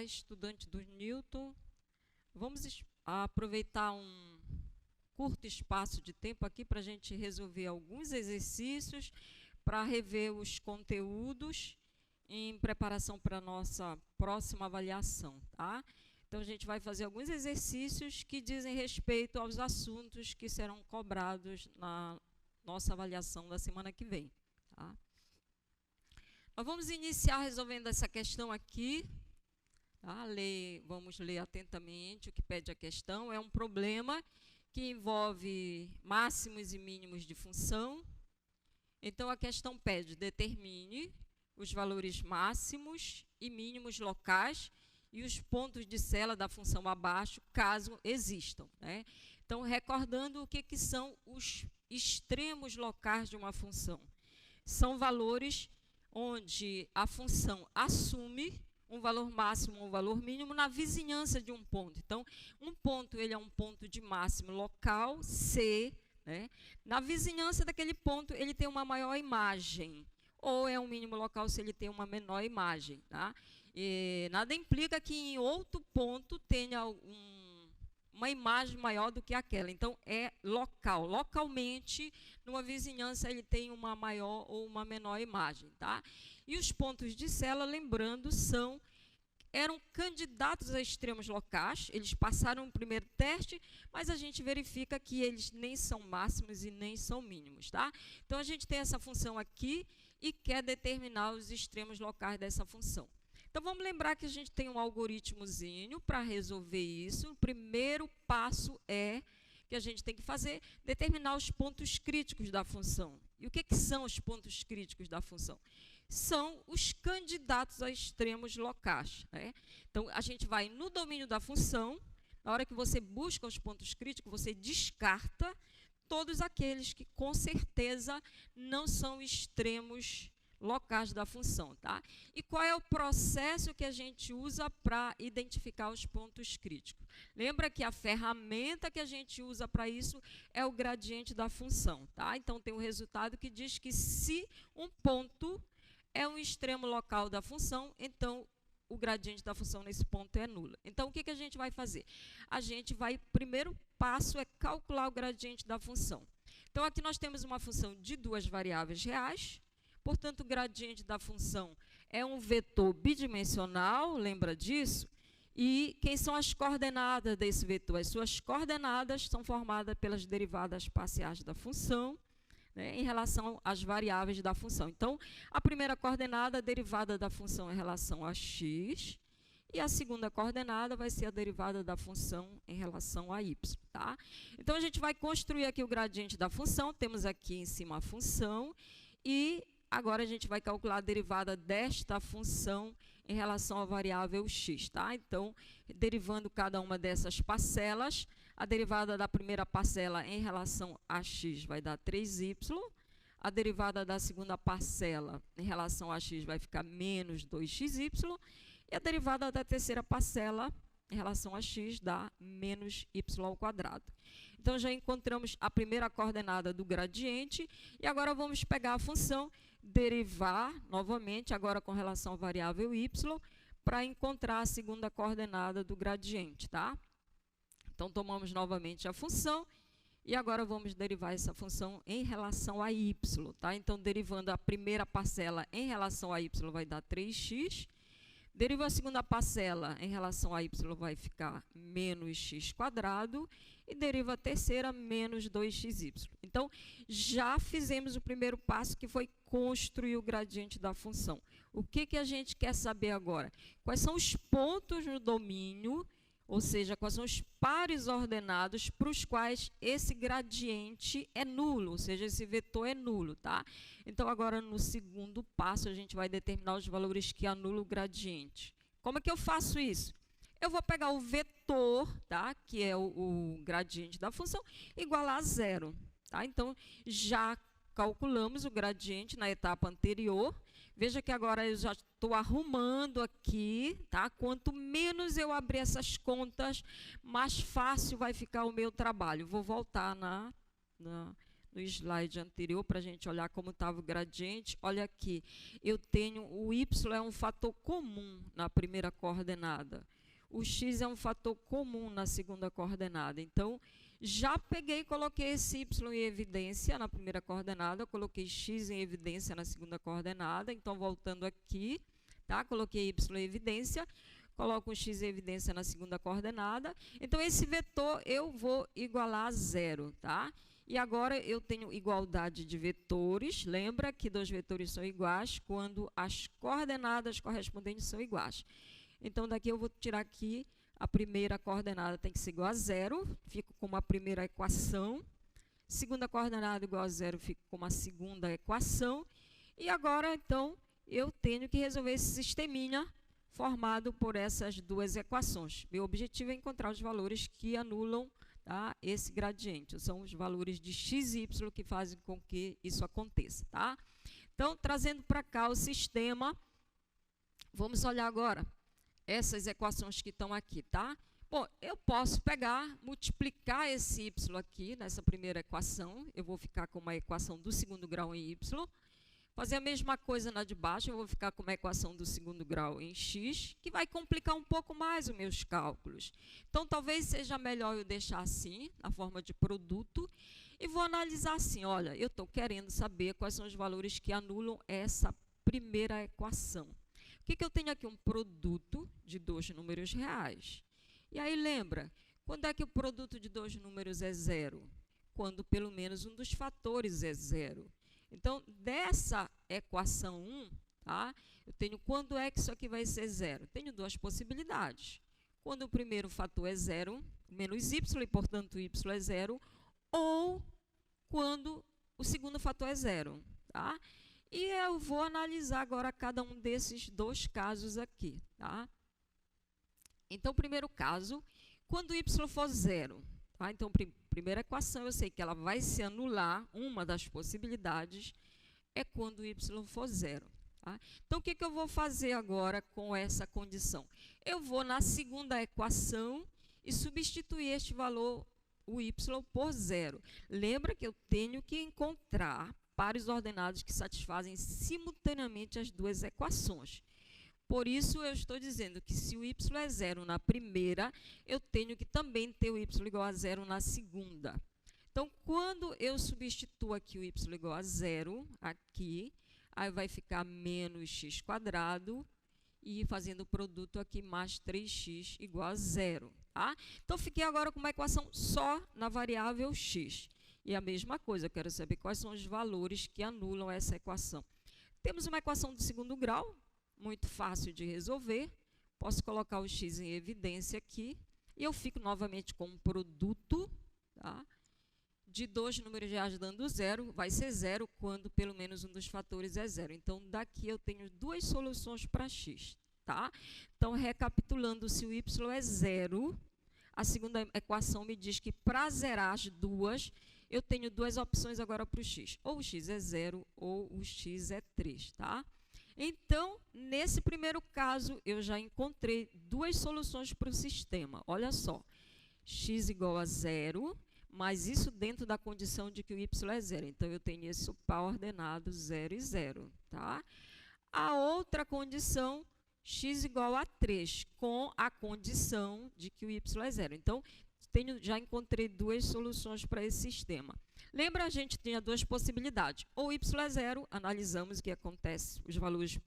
estudante do Newton. Vamos aproveitar um curto espaço de tempo aqui para a gente resolver alguns exercícios, para rever os conteúdos em preparação para a nossa próxima avaliação, tá? Então, a gente vai fazer alguns exercícios que dizem respeito aos assuntos que serão cobrados na nossa avaliação da semana que vem, tá? Nós vamos iniciar resolvendo essa questão aqui. Tá? Vamos ler atentamente o que pede a questão. É um problema que envolve máximos e mínimos de função. Então, a questão pede: determine os valores máximos e mínimos locais e os pontos de cela da função abaixo, caso existam, né? Então, recordando o que são os extremos locais de uma função. São valores onde a função assume um valor máximo ou um valor mínimo na vizinhança de um ponto. Então, um ponto ele é um ponto de máximo local, C, né? Na vizinhança daquele ponto, ele tem uma maior imagem, ou é um mínimo local se ele tem uma menor imagem, tá? E nada implica que em outro ponto tenha uma imagem maior do que aquela. Então, é local. Localmente, numa vizinhança, ele tem uma maior ou uma menor imagem, tá? E os pontos de cela, lembrando, eram candidatos a extremos locais. Eles passaram o primeiro teste, mas a gente verifica que eles nem são máximos e nem são mínimos, tá? Então, a gente tem essa função aqui e quer determinar os extremos locais dessa função. Então, vamos lembrar que a gente tem um algoritmozinho para resolver isso. O primeiro passo que a gente tem que fazer, determinar os pontos críticos da função. E o que são os pontos críticos da função? São os candidatos a extremos locais, né? Então, a gente vai no domínio da função. Na hora que você busca os pontos críticos, você descarta todos aqueles que, com certeza, não são extremos locais da função, tá? E qual é o processo que a gente usa para identificar os pontos críticos? Lembra que a ferramenta que a gente usa para isso é o gradiente da função, tá? Então, tem um resultado que diz que se um ponto é um extremo local da função, então o gradiente da função nesse ponto é nulo. Então, o que a gente vai fazer? A gente vai, primeiro passo é calcular o gradiente da função. Então, aqui nós temos uma função de duas variáveis reais. Portanto, o gradiente da função é um vetor bidimensional, lembra disso? E quem são as coordenadas desse vetor? As suas coordenadas são formadas pelas derivadas parciais da função, né, em relação às variáveis da função. Então, a primeira coordenada, a derivada da função em relação a x, e a segunda coordenada vai ser a derivada da função em relação a y, tá? Então, a gente vai construir aqui o gradiente da função. Temos aqui em cima a função e agora a gente vai calcular a derivada desta função em relação à variável x, tá? Então, derivando cada uma dessas parcelas, a derivada da primeira parcela em relação a x vai dar 3y, a derivada da segunda parcela em relação a x vai ficar menos 2xy, e a derivada da terceira parcela em relação a x dá menos y². Então, já encontramos a primeira coordenada do gradiente, e agora vamos pegar a função, derivar novamente, agora com relação à variável y, para encontrar a segunda coordenada do gradiente, tá? Então, tomamos novamente a função, e agora vamos derivar essa função em relação a y, tá? Então, derivando a primeira parcela em relação a y vai dar 3x, deriva a segunda parcela em relação a y vai ficar menos x², e deriva a terceira menos 2xy. Então, já fizemos o primeiro passo, que foi construir o gradiente da função. O que a gente quer saber agora? Quais são os pontos no domínio, ou seja, quais são os pares ordenados para os quais esse gradiente é nulo, ou seja, esse vetor é nulo, tá? Então, agora, no segundo passo, a gente vai determinar os valores que anulam o gradiente. Como é que eu faço isso? Eu vou pegar o vetor, tá? Que é o gradiente da função, igualar a zero, tá? Então, já calculamos o gradiente na etapa anterior. Veja que agora eu já estou arrumando aqui, tá? Quanto menos eu abrir essas contas, mais fácil vai ficar o meu trabalho. Vou voltar no slide anterior, para a gente olhar como estava o gradiente. Olha aqui, eu tenho o y é um fator comum na primeira coordenada. O x é um fator comum na segunda coordenada. Então, já peguei e coloquei esse y em evidência na primeira coordenada, coloquei x em evidência na segunda coordenada. Então, voltando aqui, tá? Coloquei y em evidência, coloco um x em evidência na segunda coordenada. Então, esse vetor eu vou igualar a zero, tá? E agora eu tenho igualdade de vetores. Lembra que dois vetores são iguais quando as coordenadas correspondentes são iguais. Então, daqui eu vou tirar aqui, a primeira coordenada tem que ser igual a zero, fico com uma primeira equação. Segunda coordenada igual a zero, fico com uma segunda equação. E agora, então, eu tenho que resolver esse sisteminha formado por essas duas equações. Meu objetivo é encontrar os valores que anulam, tá, esse gradiente. São os valores de x e y que fazem com que isso aconteça. Tá? Então, trazendo para cá o sistema, vamos olhar agora essas equações que estão aqui, tá? Bom, eu posso pegar, multiplicar esse y aqui nessa primeira equação, eu vou ficar com uma equação do segundo grau em y, fazer a mesma coisa na de baixo, eu vou ficar com uma equação do segundo grau em x, que vai complicar um pouco mais os meus cálculos. Então, talvez seja melhor eu deixar assim, na forma de produto, e vou analisar assim, olha, eu estou querendo saber quais são os valores que anulam essa primeira equação. O que eu tenho aqui? Um produto de dois números reais. E aí, lembra, quando é que o produto de dois números é zero? Quando pelo menos um dos fatores é zero. Então, dessa equação 1, tá, eu tenho quando é que isso aqui vai ser zero? Tenho duas possibilidades. Quando o primeiro fator é zero, menos y, e portanto y é zero, ou quando o segundo fator é zero. Tá? E eu vou analisar agora cada um desses dois casos aqui, tá? Então, o primeiro caso, quando y for zero, tá? Então, primeira equação, eu sei que ela vai se anular, uma das possibilidades é quando y for zero. Tá? Então, o que eu vou fazer agora com essa condição? Eu vou na segunda equação e substituir este valor, o y, por zero. Lembra que eu tenho que encontrar pares ordenados que satisfazem simultaneamente as duas equações. Por isso, eu estou dizendo que se o y é zero na primeira, eu tenho que também ter o y igual a zero na segunda. Então, quando eu substituo aqui o y igual a zero, aqui, aí vai ficar menos x quadrado, e fazendo o produto aqui, mais 3x igual a zero. Tá? Então, fiquei agora com uma equação só na variável x. E a mesma coisa, eu quero saber quais são os valores que anulam essa equação. Temos uma equação do segundo grau, muito fácil de resolver. Posso colocar o x em evidência aqui. E eu fico novamente com um produto, tá, de dois números reais dando zero. Vai ser zero quando pelo menos um dos fatores é zero. Então, daqui eu tenho duas soluções para x. Tá? Então, recapitulando, se o y é zero, a segunda equação me diz que para zerar as duas, eu tenho duas opções agora para o x. Ou o x é zero ou o x é 3. Tá? Então, nesse primeiro caso, eu já encontrei duas soluções para o sistema. Olha só, x igual a zero, mas isso dentro da condição de que o y é zero. Então, eu tenho esse par ordenado 0 e 0. Tá? A outra condição, x igual a 3, com a condição de que o y é zero. Então, já encontrei duas soluções para esse sistema. Lembra, a gente tinha duas possibilidades. Ou y é zero, analisamos o que acontece, os valores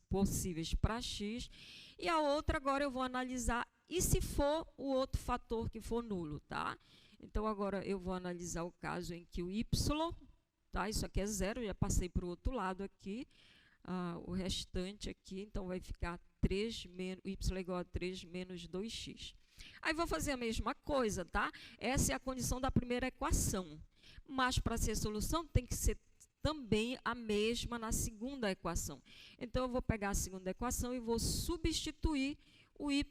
possíveis para x. E a outra, agora eu vou analisar, e se for o outro fator que for nulo, tá? Então, agora eu vou analisar o caso em que o y, tá? Isso aqui é zero, já passei para o outro lado aqui. O restante aqui, então vai ficar 3 menos, y é igual a 3 menos 2x. Aí vou fazer a mesma coisa, tá? Essa é a condição da primeira equação. Mas para ser solução tem que ser também a mesma na segunda equação. Então eu vou pegar a segunda equação e vou substituir o y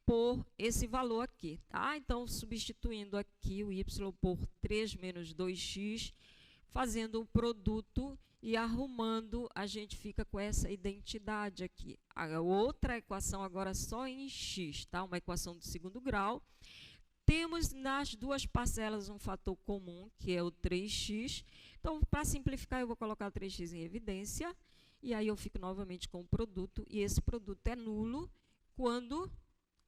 por esse valor aqui, tá? Então, substituindo aqui o y por 3 menos 2x, fazendo o produto e arrumando, a gente fica com essa identidade aqui. A outra equação agora só em x, tá? Uma equação do segundo grau. Temos nas duas parcelas um fator comum, que é o 3x. Então, para simplificar, eu vou colocar 3x em evidência. E aí eu fico novamente com o produto. E esse produto é nulo quando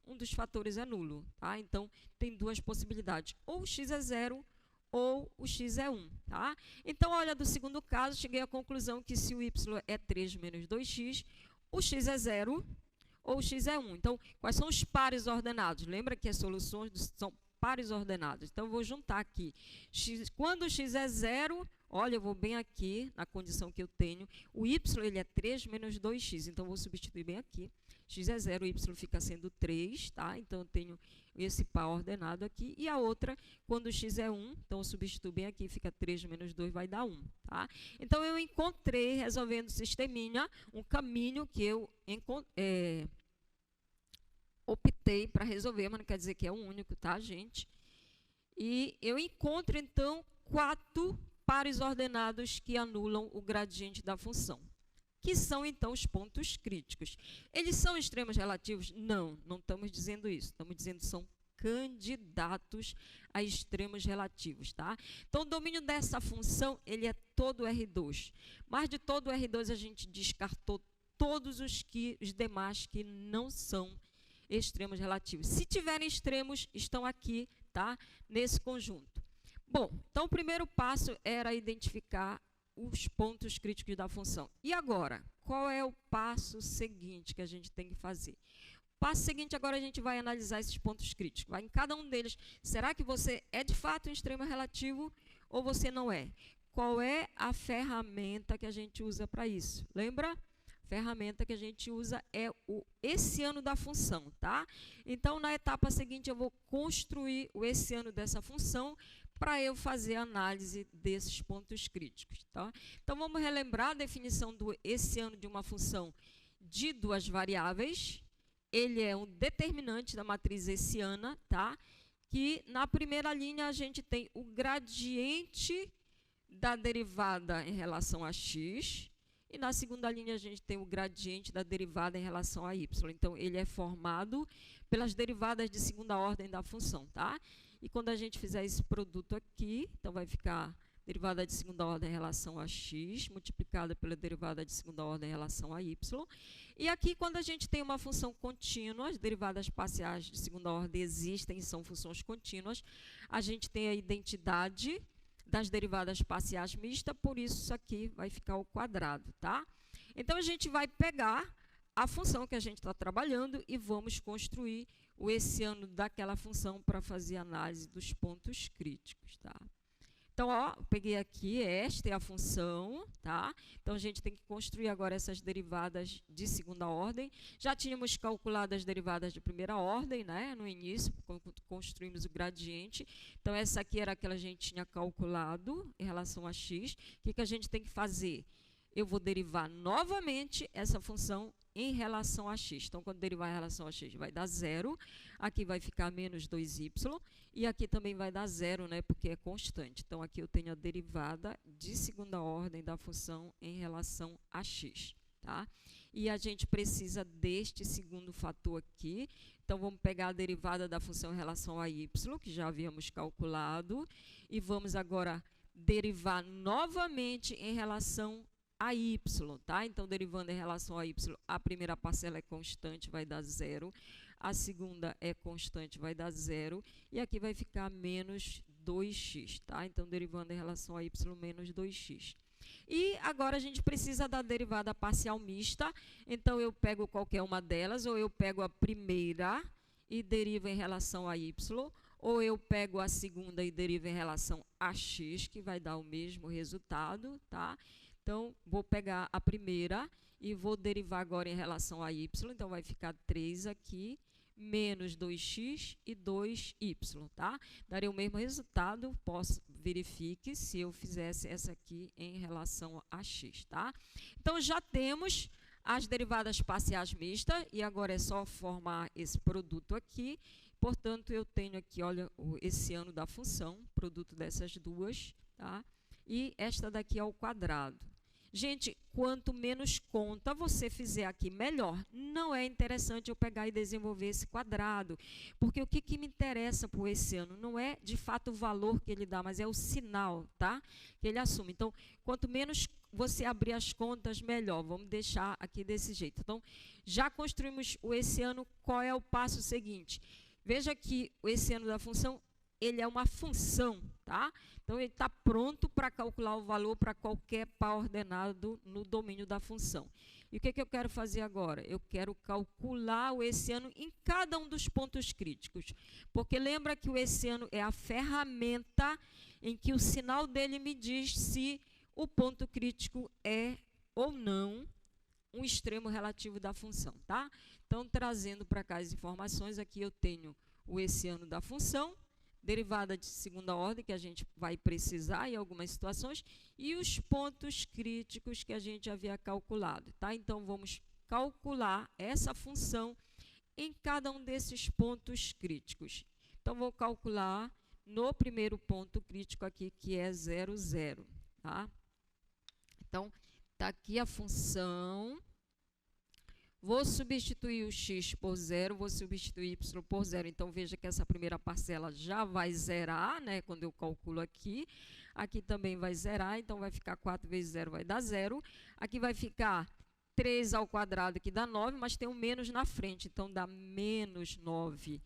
um dos fatores é nulo. Tá? Então, tem duas possibilidades. Ou o x é 0 ou o x é 1. Tá? Então, olha, do segundo caso, cheguei à conclusão que se o y é 3 menos 2x, o x é 0 ou x é 1. Então, quais são os pares ordenados? Lembra que as soluções são pares ordenados. Então, eu vou juntar aqui. Quando o x é 0, olha, eu vou bem aqui, na condição que eu tenho. O y ele é 3 menos 2x. Então, eu vou substituir bem aqui. X é 0, o y fica sendo 3. Tá? Então, eu tenho esse par ordenado aqui. E a outra, quando o x é 1, então eu substituo bem aqui, fica 3 menos 2, vai dar 1. Tá? Então, eu encontrei, resolvendo o sisteminha, um caminho que eu optei para resolver, mas não quer dizer que é o único, tá, gente? E eu encontro, então, 4 pares ordenados que anulam o gradiente da função, que são, então, os pontos críticos. Eles são extremos relativos? Não, não estamos dizendo isso. Estamos dizendo que são candidatos a extremos relativos, tá? Então, o domínio dessa função, ele é todo R2. Mas de todo R2, a gente descartou todos os demais que não são extremos relativos. Se tiverem extremos, estão aqui, tá? Nesse conjunto. Bom, então o primeiro passo era identificar os pontos críticos da função. E agora, qual é o passo seguinte que a gente tem que fazer? O passo seguinte, agora a gente vai analisar esses pontos críticos. Vai em cada um deles, será que você é de fato um extremo relativo ou você não é? Qual é a ferramenta que a gente usa para isso? Lembra? Ferramenta que a gente usa é o essiano da função, tá? Então, na etapa seguinte, eu vou construir o essiano dessa função para eu fazer a análise desses pontos críticos, tá? Então, vamos relembrar a definição do essiano de uma função de duas variáveis. Ele é um determinante da matriz essiana, tá? Que na primeira linha a gente tem o gradiente da derivada em relação a x. E na segunda linha, a gente tem o gradiente da derivada em relação a y. Então, ele é formado pelas derivadas de segunda ordem da função, tá? E quando a gente fizer esse produto aqui, então vai ficar derivada de segunda ordem em relação a x, multiplicada pela derivada de segunda ordem em relação a y. E aqui, quando a gente tem uma função contínua, as derivadas parciais de segunda ordem existem e são funções contínuas, a gente tem a identidade das derivadas parciais mistas, por isso aqui vai ficar ao quadrado, tá? Então, a gente vai pegar a função que a gente está trabalhando e vamos construir o essiano daquela função para fazer a análise dos pontos críticos, tá? Então, ó, eu peguei aqui, esta é a função, tá? Então, a gente tem que construir agora essas derivadas de segunda ordem. Já tínhamos calculado as derivadas de primeira ordem, né? No início, quando construímos o gradiente. Então, essa aqui era a que a gente tinha calculado em relação a x. O que a gente tem que fazer? Eu vou derivar novamente essa função em relação a x. Então, quando derivar em relação a x, vai dar 0. Aqui vai ficar menos 2y. E aqui também vai dar 0, né, porque é constante. Então, aqui eu tenho a derivada de segunda ordem da função em relação a x. Tá? E a gente precisa deste segundo fator aqui. Então, vamos pegar a derivada da função em relação a y, que já havíamos calculado. E vamos agora derivar novamente em relação a y, tá? Então, derivando em relação a y, a primeira parcela é constante, vai dar 0. A segunda é constante, vai dar 0. E aqui vai ficar menos 2x, tá? Então, derivando em relação a y, menos 2x. E agora a gente precisa da derivada parcial mista. Então, eu pego qualquer uma delas, ou eu pego a primeira e derivo em relação a y, ou eu pego a segunda e derivo em relação a x, que vai dar o mesmo resultado, tá? Então, vou pegar a primeira e vou derivar agora em relação a y. Então, vai ficar 3 aqui, menos 2x e 2y, tá? Daria o mesmo resultado, verifique se eu fizesse essa aqui em relação a x, tá? Então, já temos as derivadas parciais mistas e agora é só formar esse produto aqui. Portanto, eu tenho aqui, olha, o essiano da função, produto dessas duas, tá? E esta daqui é ao quadrado. Gente, quanto menos conta você fizer aqui, melhor. Não é interessante eu pegar e desenvolver esse quadrado, porque o que me interessa para o esse-ano não é, de fato, o valor que ele dá, mas é o sinal, tá? Que ele assume. Então, quanto menos você abrir as contas, melhor. Vamos deixar aqui desse jeito. Então, já construímos o esse-ano, qual é o passo seguinte? Veja que o esse-ano da função, ele é uma função, tá? Então, ele está pronto para calcular o valor para qualquer par ordenado no domínio da função. E o que eu quero fazer agora? Eu quero calcular o esse-ano em cada um dos pontos críticos. Porque lembra que o esse-ano é a ferramenta em que o sinal dele me diz se o ponto crítico é ou não um extremo relativo da função, tá? Então, trazendo para cá as informações, aqui eu tenho o esse-ano da função, derivada de segunda ordem, que a gente vai precisar em algumas situações, e os pontos críticos que a gente havia calculado, tá? Então, vamos calcular essa função em cada um desses pontos críticos. Então, vou calcular no primeiro ponto crítico aqui, que é 0, 0, tá? Então, está aqui a função. Vou substituir o x por 0, vou substituir y por 0. Então, veja que essa primeira parcela já vai zerar, né? Quando eu calculo aqui. Aqui também vai zerar, então vai ficar 4 vezes 0 vai dar 0. Aqui vai ficar 3 ao quadrado, que dá 9, mas tem um menos na frente, então dá menos 9.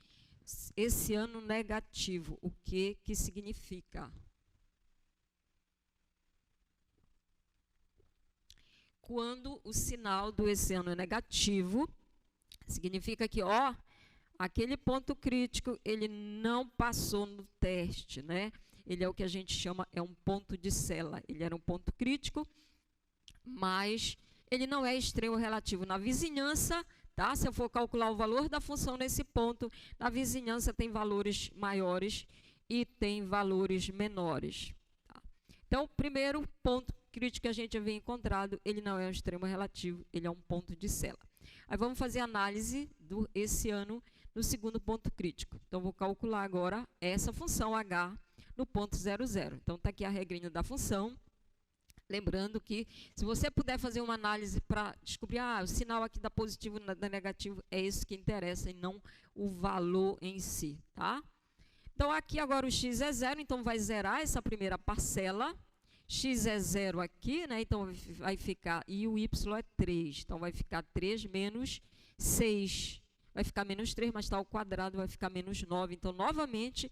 Esse ano negativo, o que significa? Quando o sinal do esse-ano é negativo, significa que, ó, aquele ponto crítico, ele não passou no teste, né? Ele é o que a gente chama, é um ponto de sela. Ele era um ponto crítico, mas ele não é extremo relativo. Na vizinhança, tá? Se eu for calcular o valor da função nesse ponto, na vizinhança tem valores maiores e tem valores menores. Tá? Então, primeiro ponto crítico que a gente havia encontrado, ele não é um extremo relativo, ele é um ponto de sela. Aí vamos fazer análise do esse-ano no segundo ponto crítico. Então, vou calcular agora essa função h no ponto 0, 0. Então, está aqui a regrinha da função. Lembrando que, se você puder fazer uma análise para descobrir, o sinal aqui da positivo e da negativo, é isso que interessa e não o valor em si, tá? Então, aqui agora o x é 0, então vai zerar essa primeira parcela. X é 0 aqui, né? Então vai ficar, e o y é 3, então vai ficar 3 menos 6. Vai ficar menos 3, mas está ao quadrado, vai ficar menos 9. Então, novamente,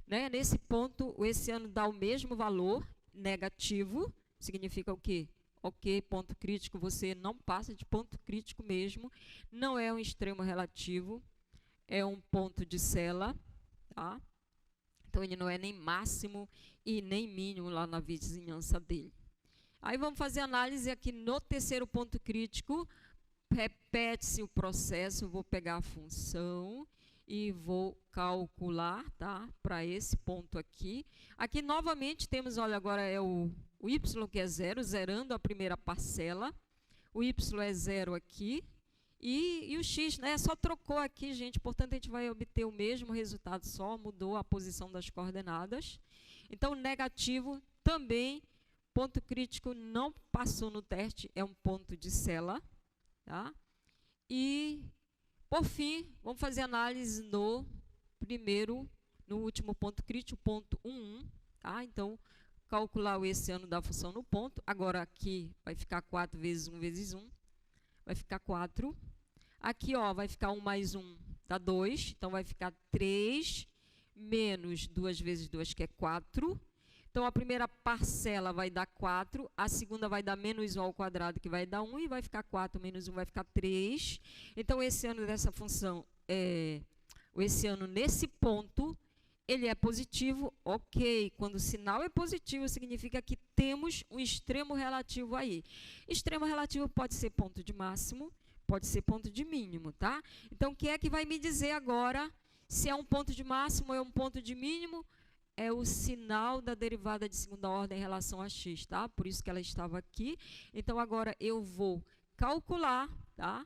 né, nesse ponto, o esse-ano dá o mesmo valor, negativo, significa o quê? Ok, ponto crítico, você não passa de ponto crítico mesmo, não é um extremo relativo, é um ponto de sela, tá? Então, ele não é nem máximo e nem mínimo lá na vizinhança dele. Aí, vamos fazer análise aqui no terceiro ponto crítico. Repete-se o processo, vou pegar a função e vou calcular, tá? Para esse ponto aqui. Aqui, novamente, temos, olha, agora é o y que é 0, zerando a primeira parcela. O y é 0 aqui. E o x, né, só trocou aqui, gente, portanto, a gente vai obter o mesmo resultado, só mudou a posição das coordenadas. Então, negativo também, ponto crítico não passou no teste, é um ponto de sela, tá? E, por fim, vamos fazer análise no último ponto crítico, ponto 1, 1, tá? Então, calcular o esse-ano da função no ponto, agora aqui vai ficar 4 vezes 1 vezes 1. Vai ficar 4. Aqui, ó, vai ficar 1 mais 1, dá 2. Então, vai ficar 3 menos 2 vezes 2, que é 4. Então, a primeira parcela vai dar 4. A segunda vai dar menos 1 ao quadrado, que vai dar 1. E vai ficar 4 menos 1, vai ficar 3. Então, esse ano dessa função, o esse-ano nesse ponto, ele é positivo, ok. Quando o sinal é positivo, significa que temos um extremo relativo aí. Extremo relativo pode ser ponto de máximo, pode ser ponto de mínimo, tá? Então, o que é que vai me dizer agora se é um ponto de máximo ou é um ponto de mínimo? É o sinal da derivada de segunda ordem em relação a x, tá? Por isso que ela estava aqui. Então, agora eu vou calcular, tá?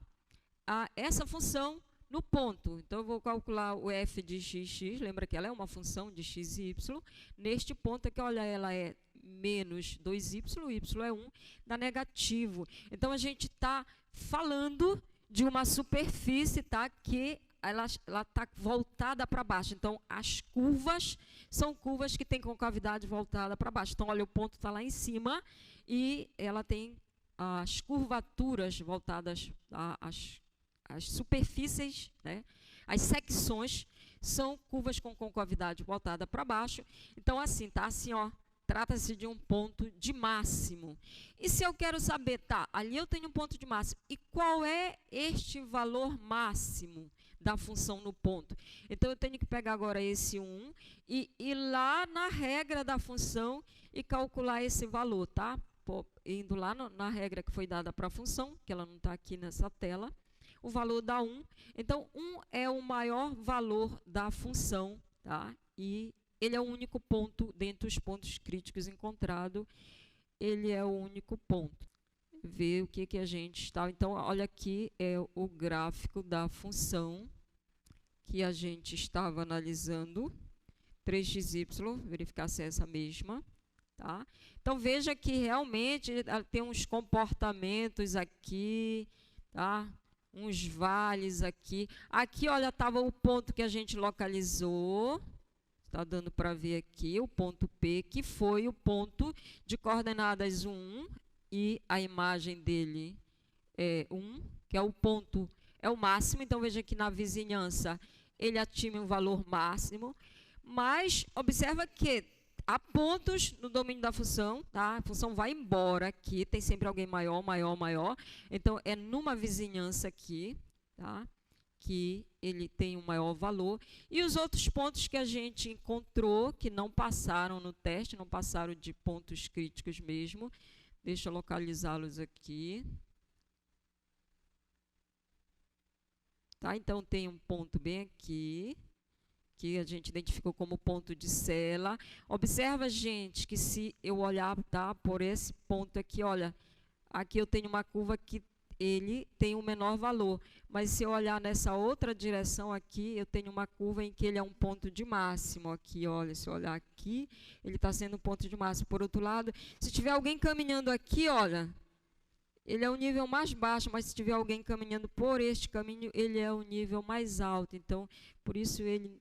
Essa função no ponto. Então, eu vou calcular o f de x, lembra que ela é uma função de x e y. Neste ponto aqui, olha, ela é menos 2y, y é 1, dá negativo. Então, a gente está falando de uma superfície, tá, que ela está voltada para baixo. Então, as curvas são curvas que têm concavidade voltada para baixo. Então, olha, o ponto está lá em cima e ela tem as curvaturas voltadas, as superfícies, né? As secções são curvas com concavidade voltada para baixo. Então, assim, tá assim, ó, trata-se de um ponto de máximo. E se eu quero saber, tá, ali eu tenho um ponto de máximo, e qual é este valor máximo da função no ponto? Então, eu tenho que pegar agora esse 1 e ir lá na regra da função e calcular esse valor, tá? Indo lá na regra que foi dada para a função, que ela não está aqui nessa tela, o valor dá 1. Então, 1 é o maior valor da função, tá? E ele é o único ponto dentre os pontos críticos encontrado. Ele é o único ponto. Ver o que a gente está... Então, olha aqui é o gráfico da função que a gente estava analisando. 3xy, verificar se é essa mesma. Tá? Então, veja que realmente tem uns comportamentos aqui, tá? Uns vales aqui. Aqui, olha, estava o ponto que a gente localizou. Está dando para ver aqui o ponto P, que foi o ponto de coordenadas 1, e a imagem dele é 1, que é o ponto, é o máximo. Então, veja que na vizinhança ele atinge um valor máximo, mas observa que há pontos no domínio da função, tá? A função vai embora aqui, tem sempre alguém maior, maior, maior. Então, é numa vizinhança aqui, tá? Que ele tem um maior valor. E os outros pontos que a gente encontrou, que não passaram no teste, não passaram de pontos críticos mesmo. Deixa eu localizá-los aqui. Tá? Então, tem um ponto bem aqui, que a gente identificou como ponto de sela. Observa, gente, que se eu olhar, tá, por esse ponto aqui, olha, aqui eu tenho uma curva que ele tem um menor valor, mas se eu olhar nessa outra direção aqui, eu tenho uma curva em que ele é um ponto de máximo. Aqui, olha, se eu olhar aqui, ele está sendo um ponto de máximo. Por outro lado, se tiver alguém caminhando aqui, olha, ele é o nível mais baixo, mas se tiver alguém caminhando por este caminho, ele é o nível mais alto. Então, por isso ele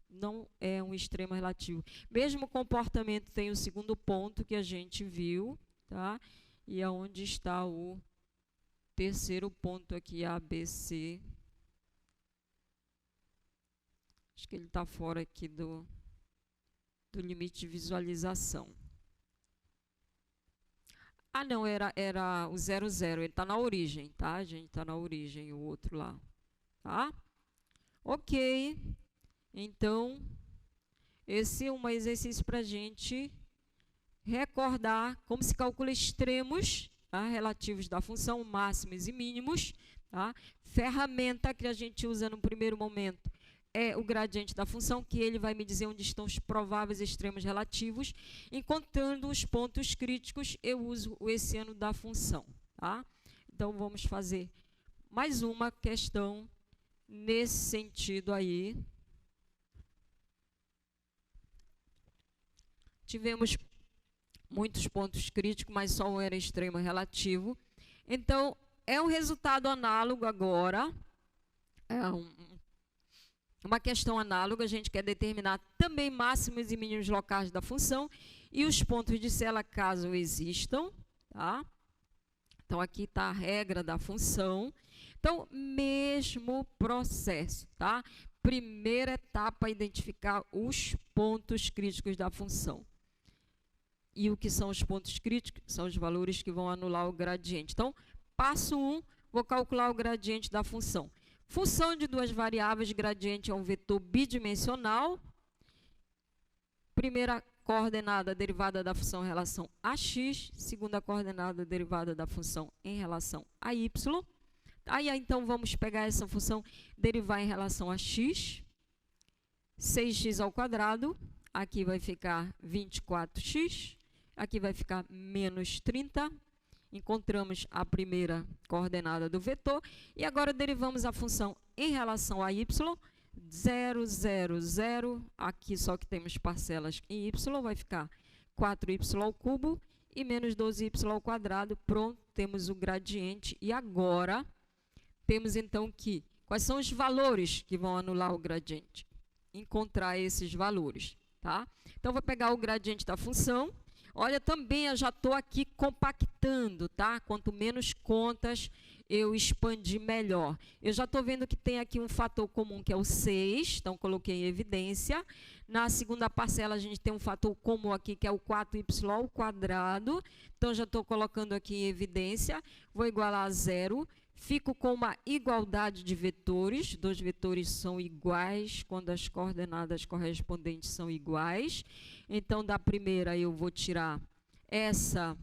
não é um extremo relativo. Mesmo comportamento tem o segundo ponto que a gente viu, tá? E é onde está o terceiro ponto aqui, ABC. Acho que ele está fora aqui do limite de visualização. Ah, não, era o 0, 0. Ele está na origem, tá? A gente está na origem, o outro lá. Tá? Ok. Então, esse é um exercício para a gente recordar como se calcula extremos, tá, relativos da função, máximos e mínimos. Tá? Ferramenta que a gente usa no primeiro momento é o gradiente da função, que ele vai me dizer onde estão os prováveis extremos relativos. Encontrando os pontos críticos, eu uso o essiano da função. Tá? Então, vamos fazer mais uma questão nesse sentido aí. Tivemos muitos pontos críticos, mas só um era extremo relativo. Então, é um resultado análogo agora. É uma questão análoga. A gente quer determinar também máximos e mínimos locais da função e os pontos de sela, caso existam. Tá? Então, aqui está a regra da função. Então, mesmo processo. Tá? Primeira etapa, identificar os pontos críticos da função. E o que são os pontos críticos? São os valores que vão anular o gradiente. Então, passo 1, vou calcular o gradiente da função. Função de duas variáveis, gradiente é um vetor bidimensional. Primeira coordenada derivada da função em relação a x, segunda coordenada derivada da função em relação a y. Aí, então, vamos pegar essa função, derivar em relação a x. 6x ao quadrado, aqui vai ficar 24x. Aqui vai ficar menos 30. Encontramos a primeira coordenada do vetor. E agora derivamos a função em relação a y. 0, 0, 0. Aqui só que temos parcelas em y. Vai ficar 4y ao cubo e menos 12y ao quadrado. Pronto, temos o gradiente. E agora, temos então que, quais são os valores que vão anular o gradiente? Encontrar esses valores, tá? Então, vou pegar o gradiente da função. Olha, também eu já estou aqui compactando, tá? Quanto menos contas eu expandir, melhor. Eu já estou vendo que tem aqui um fator comum, que é o 6, então coloquei em evidência. Na segunda parcela, a gente tem um fator comum aqui, que é o 4y ao quadrado. Então, já estou colocando aqui em evidência. Vou igualar a 0. Fico com uma igualdade de vetores. Dois vetores são iguais quando as coordenadas correspondentes são iguais. Então, da primeira, eu vou tirar essa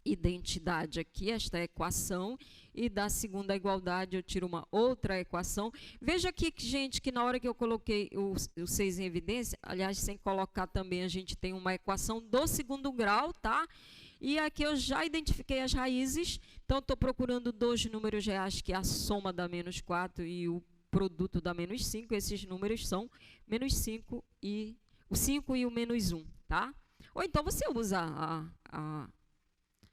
identidade aqui, esta equação, e da segunda igualdade eu tiro uma outra equação. Veja aqui, gente, que na hora que eu coloquei o 6 em evidência, aliás, sem colocar também, a gente tem uma equação do segundo grau, tá? E aqui eu já identifiquei as raízes, então estou procurando dois números reais, que é a soma da menos 4 e o produto da menos 5. Esses números são menos 5 e o 5 e o menos 1, tá? Ou então você usa a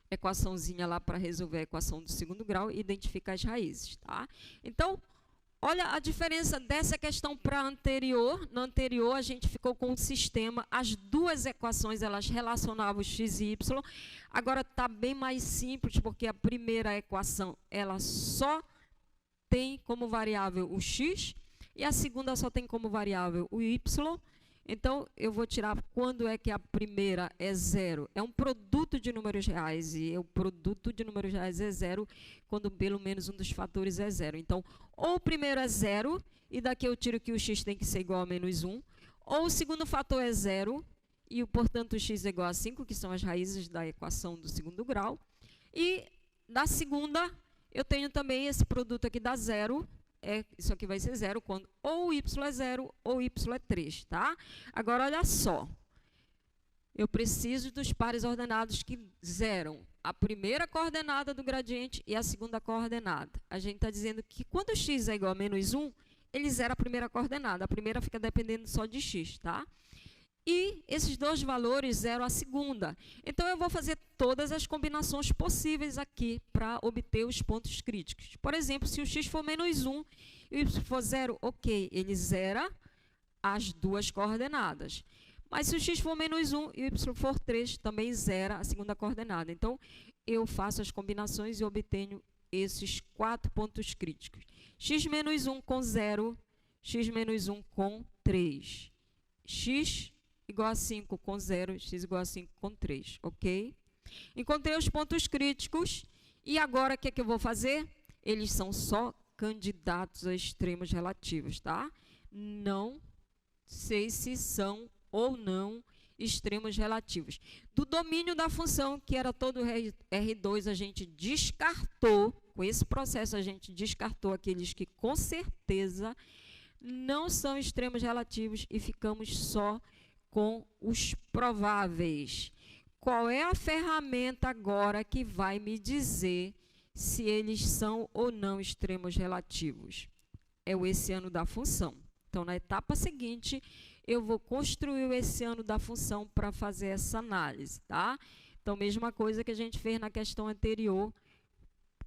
equaçãozinha lá para resolver a equação do segundo grau e identificar as raízes, tá? Então, olha a diferença dessa questão para a anterior. Na anterior, a gente ficou com um sistema, as duas equações, elas relacionavam x e y. Agora está bem mais simples, porque a primeira equação, ela só tem como variável o x, e a segunda só tem como variável o y. Então, eu vou tirar quando é que a primeira é 0. É um produto de números reais, e o produto de números reais é 0 quando pelo menos um dos fatores é 0. Então, ou o primeiro é 0, e daqui eu tiro que o x tem que ser igual a menos 1, ou o segundo fator é 0, e portanto o x é igual a 5, que são as raízes da equação do segundo grau. E da segunda, eu tenho também esse produto aqui da 0, isso aqui vai ser 0 quando ou y é 0 ou y é 3, tá? Agora, olha só. Eu preciso dos pares ordenados que zeram a primeira coordenada do gradiente e a segunda coordenada. A gente está dizendo que quando x é igual a menos 1, ele zera a primeira coordenada. A primeira fica dependendo só de x, tá? E esses dois valores zeram a segunda. Então, eu vou fazer todas as combinações possíveis aqui para obter os pontos críticos. Por exemplo, se o x for menos 1 e o y for 0, ok, ele zera as duas coordenadas. Mas se o x for menos 1 e o y for 3, também zera a segunda coordenada. Então, eu faço as combinações e obtenho esses 4 pontos críticos. X menos 1 com 0, x menos 1 com 3. X igual a 5 com 0, x igual a 5 com 3, ok? Encontrei os pontos críticos e agora o que é que eu vou fazer? Eles são só candidatos a extremos relativos, tá? Não sei se são ou não extremos relativos. Do domínio da função, que era todo R2, a gente descartou, com esse processo a gente descartou aqueles que com certeza não são extremos relativos e ficamos só com os prováveis. Qual é a ferramenta agora que vai me dizer se eles são ou não extremos relativos? É o essiano da função. Então, na etapa seguinte, eu vou construir o essiano da função para fazer essa análise, tá? Então, mesma coisa que a gente fez na questão anterior,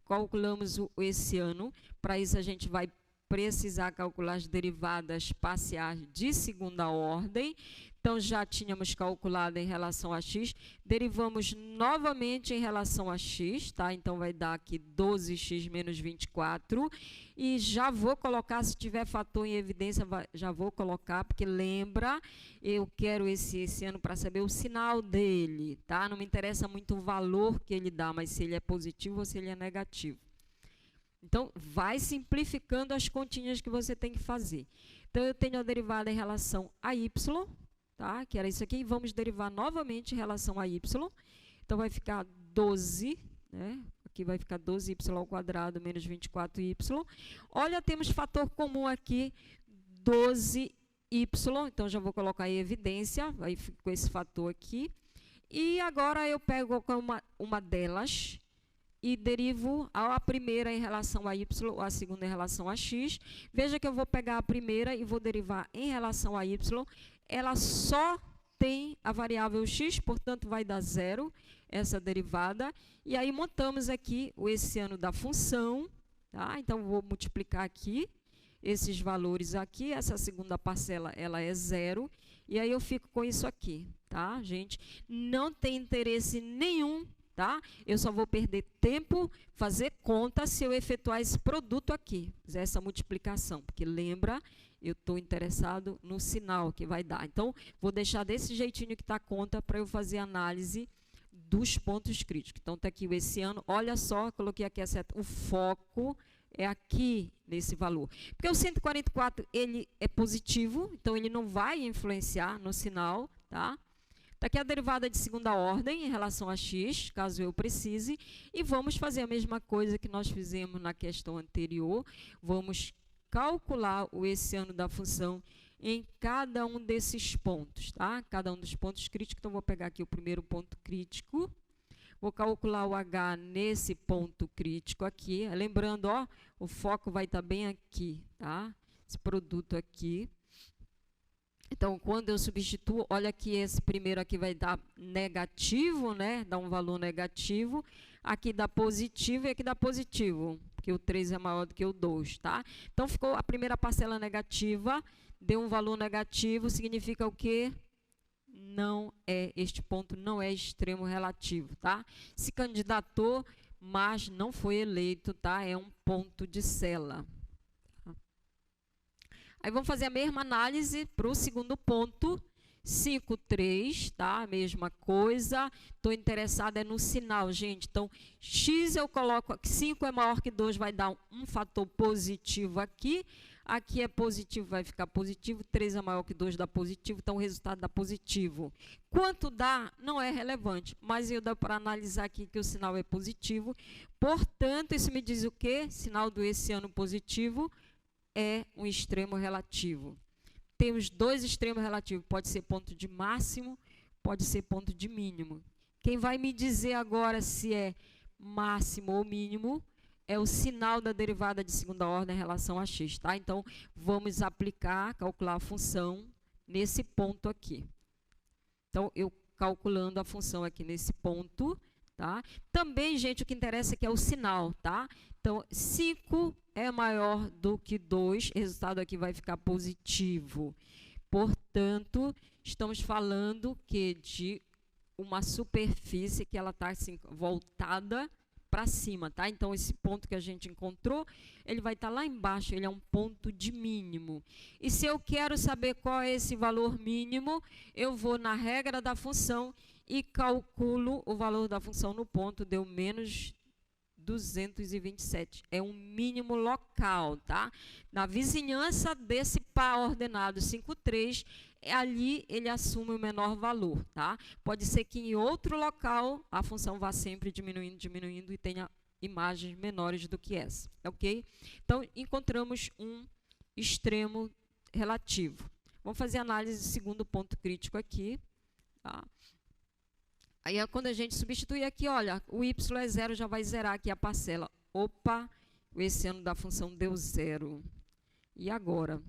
calculamos o essiano. Para isso, a gente vai precisar calcular as derivadas parciais de segunda ordem. Então, já tínhamos calculado em relação a x, derivamos novamente em relação a x, tá? Então, vai dar aqui 12x menos 24. E já vou colocar, se tiver fator em evidência, já vou colocar, porque lembra, eu quero esse ano para saber o sinal dele, tá? Não me interessa muito o valor que ele dá, mas se ele é positivo ou se ele é negativo. Então, vai simplificando as continhas que você tem que fazer. Então, eu tenho a derivada em relação a y, tá? Que era isso aqui, e vamos derivar novamente em relação a y. Então, vai ficar 12, né? Aqui vai ficar 12y ao quadrado menos 24y. Olha, temos fator comum aqui, 12y. Então, já vou colocar em evidência, aí fico com esse fator aqui. E agora eu pego uma delas e derivo a primeira em relação a y, a segunda em relação a x. Veja que eu vou pegar a primeira e vou derivar em relação a y. Ela só tem a variável x, portanto, vai dar 0, essa derivada. E aí, montamos aqui o hessiano da função. Tá? Então, vou multiplicar aqui esses valores aqui. Essa segunda parcela, ela é 0. E aí, eu fico com isso aqui. Tá, gente? Não tem interesse nenhum. Tá? Eu só vou perder tempo, fazer conta, se eu efetuar esse produto aqui, fazer essa multiplicação. Porque lembra, eu estou interessado no sinal que vai dar. Então, vou deixar desse jeitinho que está a conta para eu fazer análise dos pontos críticos. Então, está aqui o hessiano. Olha só, coloquei aqui a seta. O foco é aqui nesse valor. Porque o 144, ele é positivo, então ele não vai influenciar no sinal, tá? Está aqui a derivada de segunda ordem em relação a x, caso eu precise. E vamos fazer a mesma coisa que nós fizemos na questão anterior. Vamos calcular o hessiano da função em cada um desses pontos, tá? Cada um dos pontos críticos. Então, vou pegar aqui o primeiro ponto crítico. Vou calcular o h nesse ponto crítico aqui. Lembrando, ó, o foco vai estar bem aqui, tá? Esse produto aqui. Então, quando eu substituo, olha que esse primeiro aqui vai dar negativo, né? Dá um valor negativo. Aqui dá positivo e aqui dá positivo, porque o 3 é maior do que o 2, tá? Então, ficou a primeira parcela negativa, deu um valor negativo, significa o quê? Não é, este ponto não é extremo relativo, tá? Se candidatou, mas não foi eleito, tá? É um ponto de Sela. Aí vamos fazer a mesma análise para o segundo ponto, 5, 3, tá? Mesma coisa. Estou interessada no sinal, gente. Então, x eu coloco aqui, 5 é maior que 2, vai dar um fator positivo aqui. Aqui é positivo, vai ficar positivo. 3 é maior que 2, dá positivo. Então, o resultado dá positivo. Quanto dá, não é relevante. Mas eu dá para analisar aqui que o sinal é positivo. Portanto, isso me diz o quê? Sinal do hessiano positivo é um extremo relativo. Temos dois extremos relativos, pode ser ponto de máximo, pode ser ponto de mínimo. Quem vai me dizer agora se é máximo ou mínimo é o sinal da derivada de segunda ordem em relação a x, tá? Então, vamos aplicar, calcular a função nesse ponto aqui. Então, eu calculando a função aqui nesse ponto, tá? Também, gente, o que interessa aqui é o sinal, tá? Então, 5 é maior do que 2, o resultado aqui vai ficar positivo. Portanto, estamos falando que de uma superfície que ela está assim, voltada para cima, tá? Então, esse ponto que a gente encontrou, ele vai estar lá embaixo, ele é um ponto de mínimo. E se eu quero saber qual é esse valor mínimo, eu vou na regra da função e calculo o valor da função no ponto, deu menos 227. É um mínimo local, tá? Na vizinhança desse par ordenado 5, 3, ali ele assume o menor valor, tá? Pode ser que em outro local a função vá sempre diminuindo, diminuindo e tenha imagens menores do que essa, ok? Então, encontramos um extremo relativo. Vamos fazer análise do segundo ponto crítico aqui, tá? Aí, quando a gente substituir aqui, olha, o y é 0, já vai zerar aqui a parcela. Opa, o hessiano da função deu 0. E agora?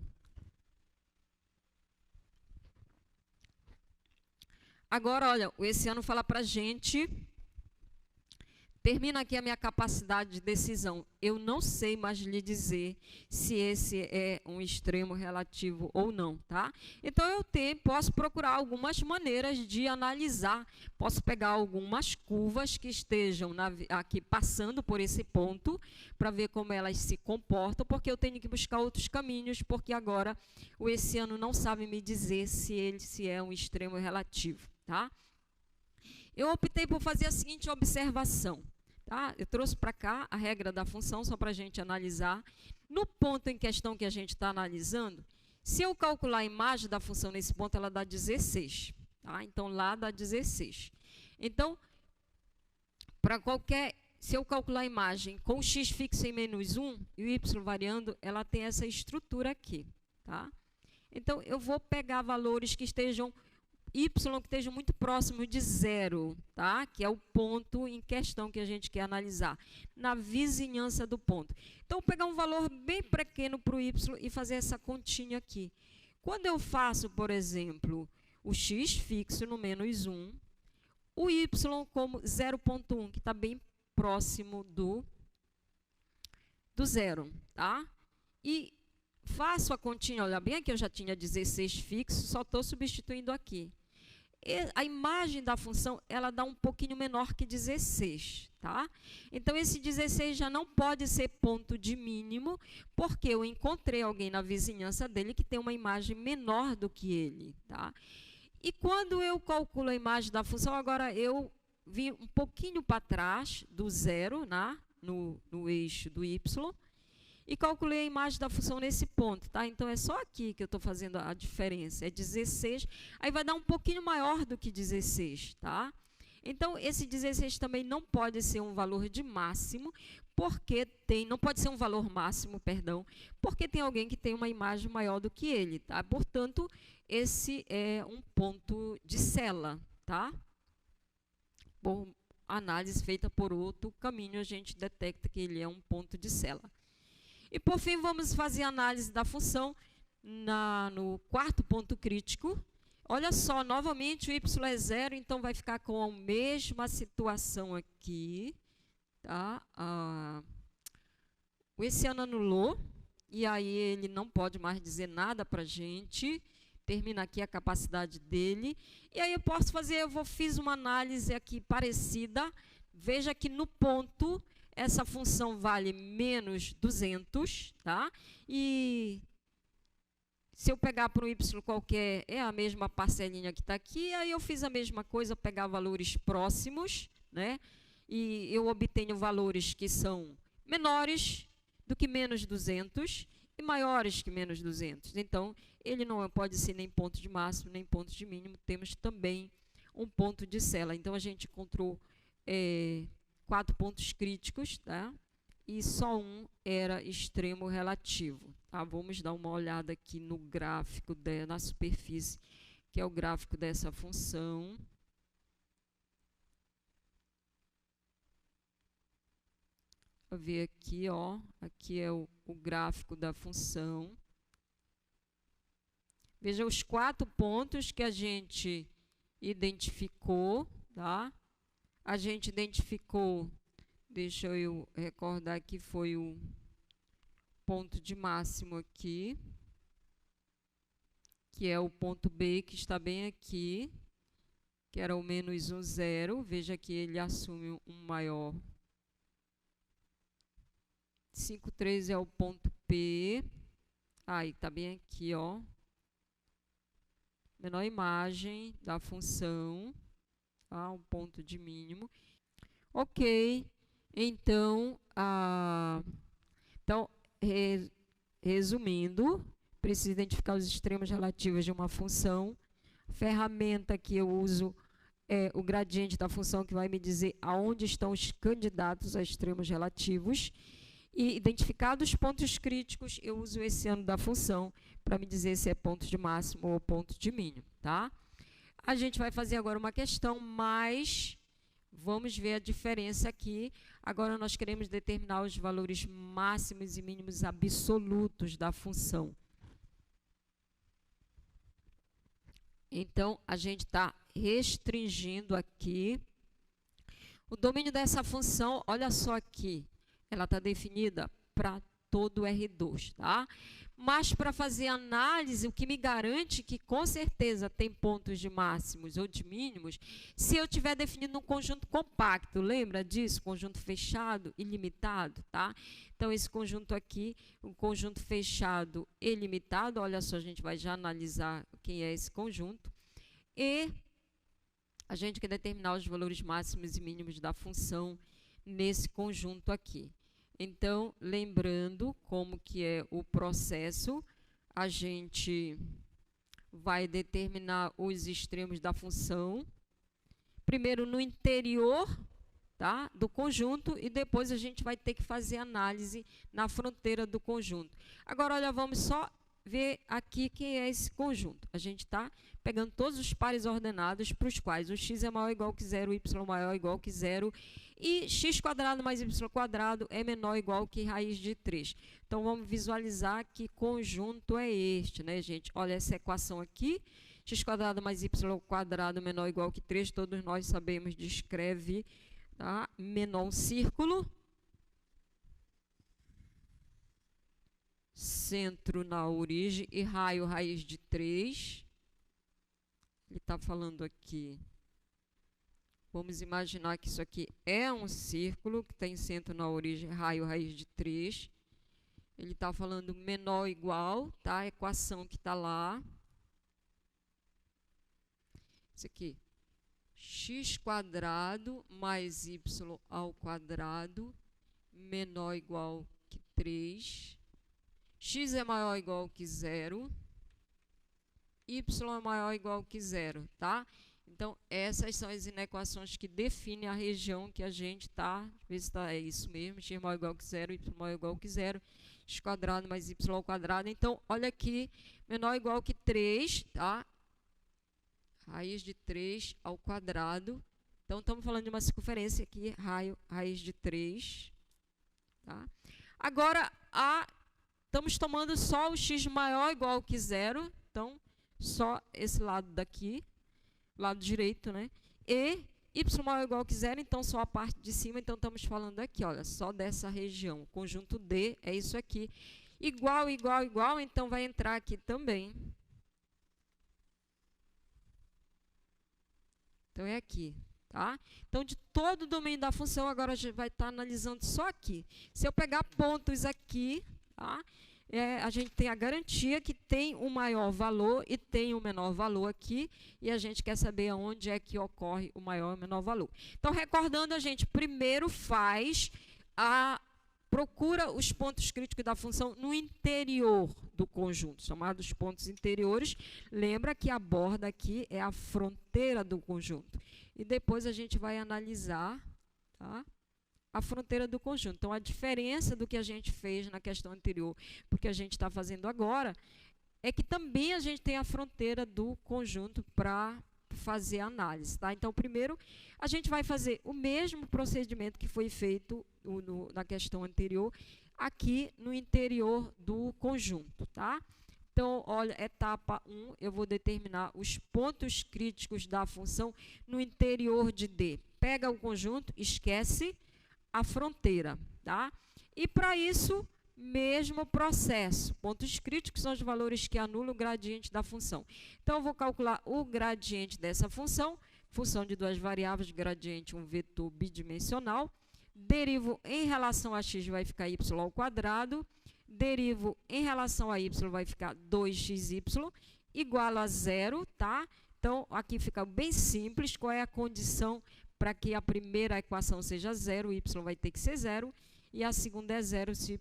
Agora, olha, o hessiano fala para a gente... Termina aqui a minha capacidade de decisão. Eu não sei mais lhe dizer se esse é um extremo relativo ou não, tá? Então, eu posso procurar algumas maneiras de analisar. Posso pegar algumas curvas que estejam aqui passando por esse ponto para ver como elas se comportam, porque eu tenho que buscar outros caminhos, porque agora o hessiano não sabe me dizer se é um extremo relativo, tá? Eu optei por fazer a seguinte observação, tá? Eu trouxe para cá a regra da função, só para a gente analisar. No ponto em questão que a gente está analisando, se eu calcular a imagem da função nesse ponto, ela dá 16. Tá? Então, lá dá 16. Então, se eu calcular a imagem com x fixo em menos 1 e o y variando, ela tem essa estrutura aqui. Tá? Então, eu vou pegar valores que estejam... y que esteja muito próximo de 0, tá? Que é o ponto em questão que a gente quer analisar, na vizinhança do ponto. Então, vou pegar um valor bem pequeno para o y e fazer essa continha aqui. Quando eu faço, por exemplo, o x fixo no menos 1, o y como 0,1, que está bem próximo do zero, tá? E faço a continha, olha bem, aqui eu já tinha 16 fixo, só estou substituindo aqui. A imagem da função, ela dá um pouquinho menor que 16, tá? Então, esse 16 já não pode ser ponto de mínimo, porque eu encontrei alguém na vizinhança dele que tem uma imagem menor do que ele, tá? E quando eu calculo a imagem da função, agora eu vim um pouquinho para trás do zero, né, no eixo do y, e calculei a imagem da função nesse ponto, tá? Então, é só aqui que eu estou fazendo a diferença, é 16, aí vai dar um pouquinho maior do que 16, tá? Então, esse 16 também não pode ser um valor de máximo, porque não pode ser um valor máximo, perdão, porque tem alguém que tem uma imagem maior do que ele, tá? Portanto, esse é um ponto de cela, tá? Por análise feita por outro caminho, a gente detecta que ele é um ponto de cela. E, por fim, vamos fazer a análise da função no quarto ponto crítico. Olha só, novamente o y é zero, então vai ficar com a mesma situação aqui. Tá? O Essiano anulou, e aí ele não pode mais dizer nada para a gente. Termina aqui a capacidade dele. E aí eu posso fazer, fiz uma análise aqui parecida. Veja que no ponto, essa função vale menos 200, tá? E se eu pegar para um y qualquer, é a mesma parcelinha que está aqui, aí eu fiz a mesma coisa, pegar valores próximos, né? E eu obtenho valores que são menores do que menos 200 e maiores que menos 200. Então, ele não pode ser nem ponto de máximo, nem ponto de mínimo. Temos também um ponto de cela. Então, a gente encontrou 4 pontos críticos, tá? E só um era extremo relativo. Tá? Vamos dar uma olhada aqui no gráfico na superfície, que é o gráfico dessa função. Vou ver aqui, ó. Aqui é o gráfico da função. Veja os 4 pontos que a gente identificou, tá? A gente identificou, deixa eu recordar que foi o ponto de máximo aqui, que é o ponto B, que está bem aqui, que era o menos 1, 0. Veja que ele assume um maior. 5, 3 é o ponto P. Aí, está bem aqui, ó. Menor imagem da função. Tá? Um ponto de mínimo. Ok. Então, resumindo, preciso identificar os extremos relativos de uma função. A ferramenta que eu uso é o gradiente da função, que vai me dizer aonde estão os candidatos a extremos relativos. E, identificados os pontos críticos, eu uso esse ano da função para me dizer se é ponto de máximo ou ponto de mínimo, tá? A gente vai fazer agora uma questão, mas vamos ver a diferença aqui. Agora, nós queremos determinar os valores máximos e mínimos absolutos da função. Então, a gente está restringindo aqui o domínio dessa função. Olha só aqui. Ela está definida para todo R2, tá? Mas para fazer análise, o que me garante que com certeza tem pontos de máximos ou de mínimos, se eu tiver definido um conjunto compacto, lembra disso? Conjunto fechado e limitado, tá? Então, esse conjunto aqui, um conjunto fechado e limitado, olha só, a gente vai já analisar quem é esse conjunto. E a gente quer determinar os valores máximos e mínimos da função nesse conjunto aqui. Então, lembrando como que é o processo, a gente vai determinar os extremos da função, primeiro no interior, tá, do conjunto, e depois a gente vai ter que fazer análise na fronteira do conjunto. Agora, olha, vamos só ver aqui quem é esse conjunto. A gente está pegando todos os pares ordenados para os quais o x é maior ou igual que 0, o y maior ou igual que 0, e x² mais y² é menor ou igual que raiz de 3. Então, vamos visualizar que conjunto é este, né, gente? Olha essa equação aqui, x² mais y² menor ou igual que 3, todos nós sabemos, descreve, tá? Menor um círculo, centro na origem e raio raiz de 3. Ele está falando aqui, vamos imaginar que isso aqui é um círculo que tem centro na origem, raio raiz de 3. Ele está falando menor ou igual, tá? A equação que está lá. Isso aqui, x² mais y² menor ou igual que 3. X é maior ou igual que 0. Y é maior ou igual que 0, tá? Então, essas são as inequações que definem a região que a gente está. Ver se é isso mesmo. X maior ou igual que 0, y maior ou igual que 0. x² mais y². Então, olha aqui, menor ou igual que 3, tá? Raiz de 3 ao quadrado. Então, estamos falando de uma circunferência aqui, raiz de 3. Tá? Agora, estamos tomando só o x maior ou igual que 0. Então, só esse lado daqui, lado direito, né? E y maior ou igual que 0, então só a parte de cima. Então, estamos falando aqui, olha, só dessa região. Conjunto D é isso aqui. Igual, igual, igual, então vai entrar aqui também. Então, é aqui, tá? Então, de todo o domínio da função, agora a gente vai estar analisando só aqui. Se eu pegar pontos aqui, tá? A gente tem a garantia que tem o maior valor e tem o menor valor aqui, e a gente quer saber onde é que ocorre o maior e o menor valor. Então, recordando, a gente primeiro procura os pontos críticos da função no interior do conjunto, chamados pontos interiores. Lembra que a borda aqui é a fronteira do conjunto. E depois a gente vai analisar, tá? A fronteira do conjunto. Então, a diferença do que a gente fez na questão anterior, porque a gente está fazendo agora, é que também a gente tem a fronteira do conjunto para fazer a análise. Tá? Então, primeiro, a gente vai fazer o mesmo procedimento que foi feito na questão anterior, aqui no interior do conjunto. Tá? Então, olha, etapa 1, eu vou determinar os pontos críticos da função no interior de D. Pega o conjunto, esquece a fronteira, tá? E para isso, mesmo processo. Pontos críticos são os valores que anulam o gradiente da função. Então, eu vou calcular o gradiente dessa função de duas variáveis, gradiente um vetor bidimensional. Derivo em relação a x vai ficar y². Derivo em relação a y vai ficar 2xy igual a 0, tá? Então, aqui fica bem simples. Qual é a condição para que a primeira equação seja 0, y vai ter que ser 0, e a segunda é 0 se y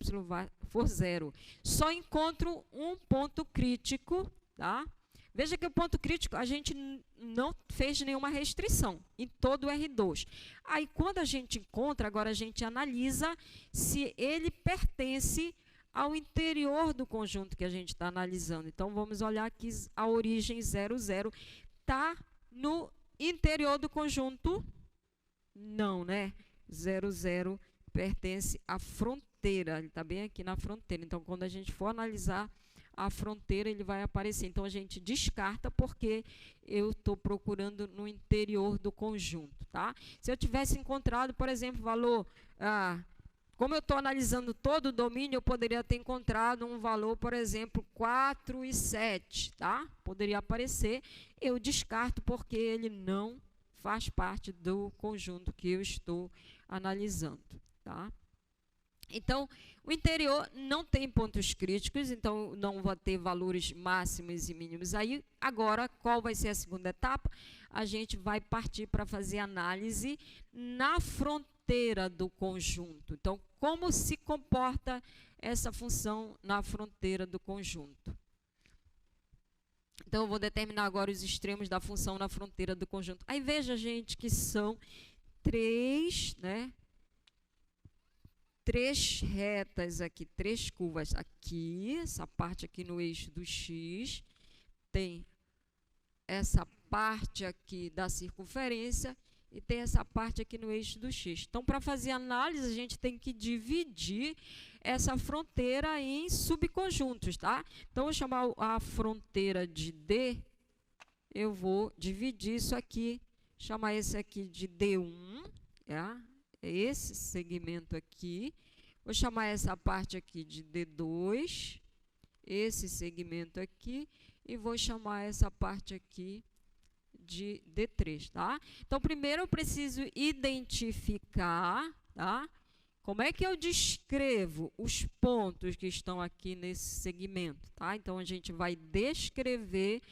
for 0. Só encontro um ponto crítico, tá? Veja que o ponto crítico a gente não fez nenhuma restrição em todo o R2. Aí, quando a gente encontra, agora a gente analisa se ele pertence ao interior do conjunto que a gente está analisando. Então, vamos olhar aqui a origem 0, 0. Está no interior do conjunto? Não, né? 0, 0 pertence à fronteira. Ele está bem aqui na fronteira. Então, quando a gente for analisar a fronteira, ele vai aparecer. Então, a gente descarta porque eu estou procurando no interior do conjunto, tá? Se eu tivesse encontrado, por exemplo, valor... como eu estou analisando todo o domínio, eu poderia ter encontrado um valor, por exemplo, 4 e 7, tá? Poderia aparecer. Eu descarto porque ele não faz parte do conjunto que eu estou analisando, tá? Então, o interior não tem pontos críticos, então não vai ter valores máximos e mínimos aí. Agora, qual vai ser a segunda etapa? A gente vai partir para fazer análise na fronteira do conjunto. Então, como se comporta essa função na fronteira do conjunto? Então, eu vou determinar agora os extremos da função na fronteira do conjunto. Aí, veja, gente, que são três, né? Três retas aqui, três curvas aqui, essa parte aqui no eixo do x, tem essa parte aqui da circunferência e tem essa parte aqui no eixo do x. Então, para fazer análise, a gente tem que dividir essa fronteira em subconjuntos, tá? Então, vou chamar a fronteira de D, eu vou dividir isso aqui, chamar esse aqui de D1, é esse segmento aqui. Vou chamar essa parte aqui de D2, esse segmento aqui, e vou chamar essa parte aqui de D3, tá? Então, primeiro eu preciso identificar, tá? Como é que eu descrevo os pontos que estão aqui nesse segmento, tá? Então, a gente vai descrever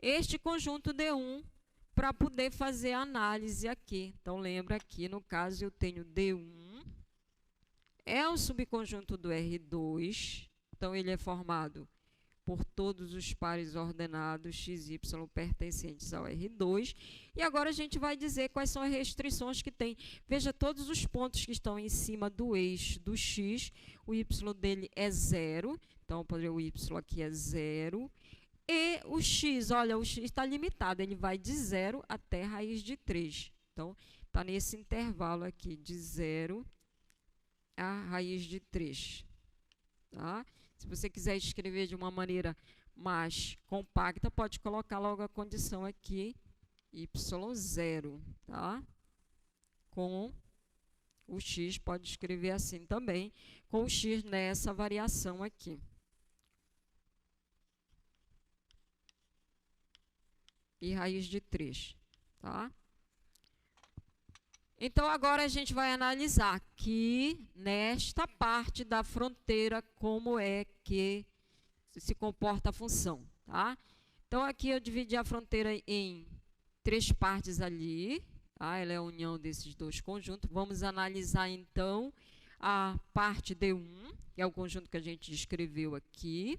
este conjunto D1 para poder fazer a análise aqui. Então, lembra aqui, no caso, eu tenho D1, é um subconjunto do R2, então ele é formado por todos os pares ordenados x, y pertencentes ao R2. E agora a gente vai dizer quais são as restrições que tem. Veja, todos os pontos que estão em cima do eixo do x, o y dele é 0. Então, o y aqui é 0. E o x, olha, o x está limitado, ele vai de 0 até raiz de 3. Então, está nesse intervalo aqui, de 0 a raiz de 3. Tá? Se você quiser escrever de uma maneira mais compacta, pode colocar logo a condição aqui, y0, tá? Com o x, pode escrever assim também, com o x nessa variação aqui. E raiz de 3, tá? Então, agora a gente vai analisar aqui, nesta parte da fronteira, como é que se comporta a função, tá? Então, aqui eu dividi a fronteira em 3 partes ali, tá? Ela é a união desses dois conjuntos. Vamos analisar, então, a parte D1, que é o conjunto que a gente descreveu aqui.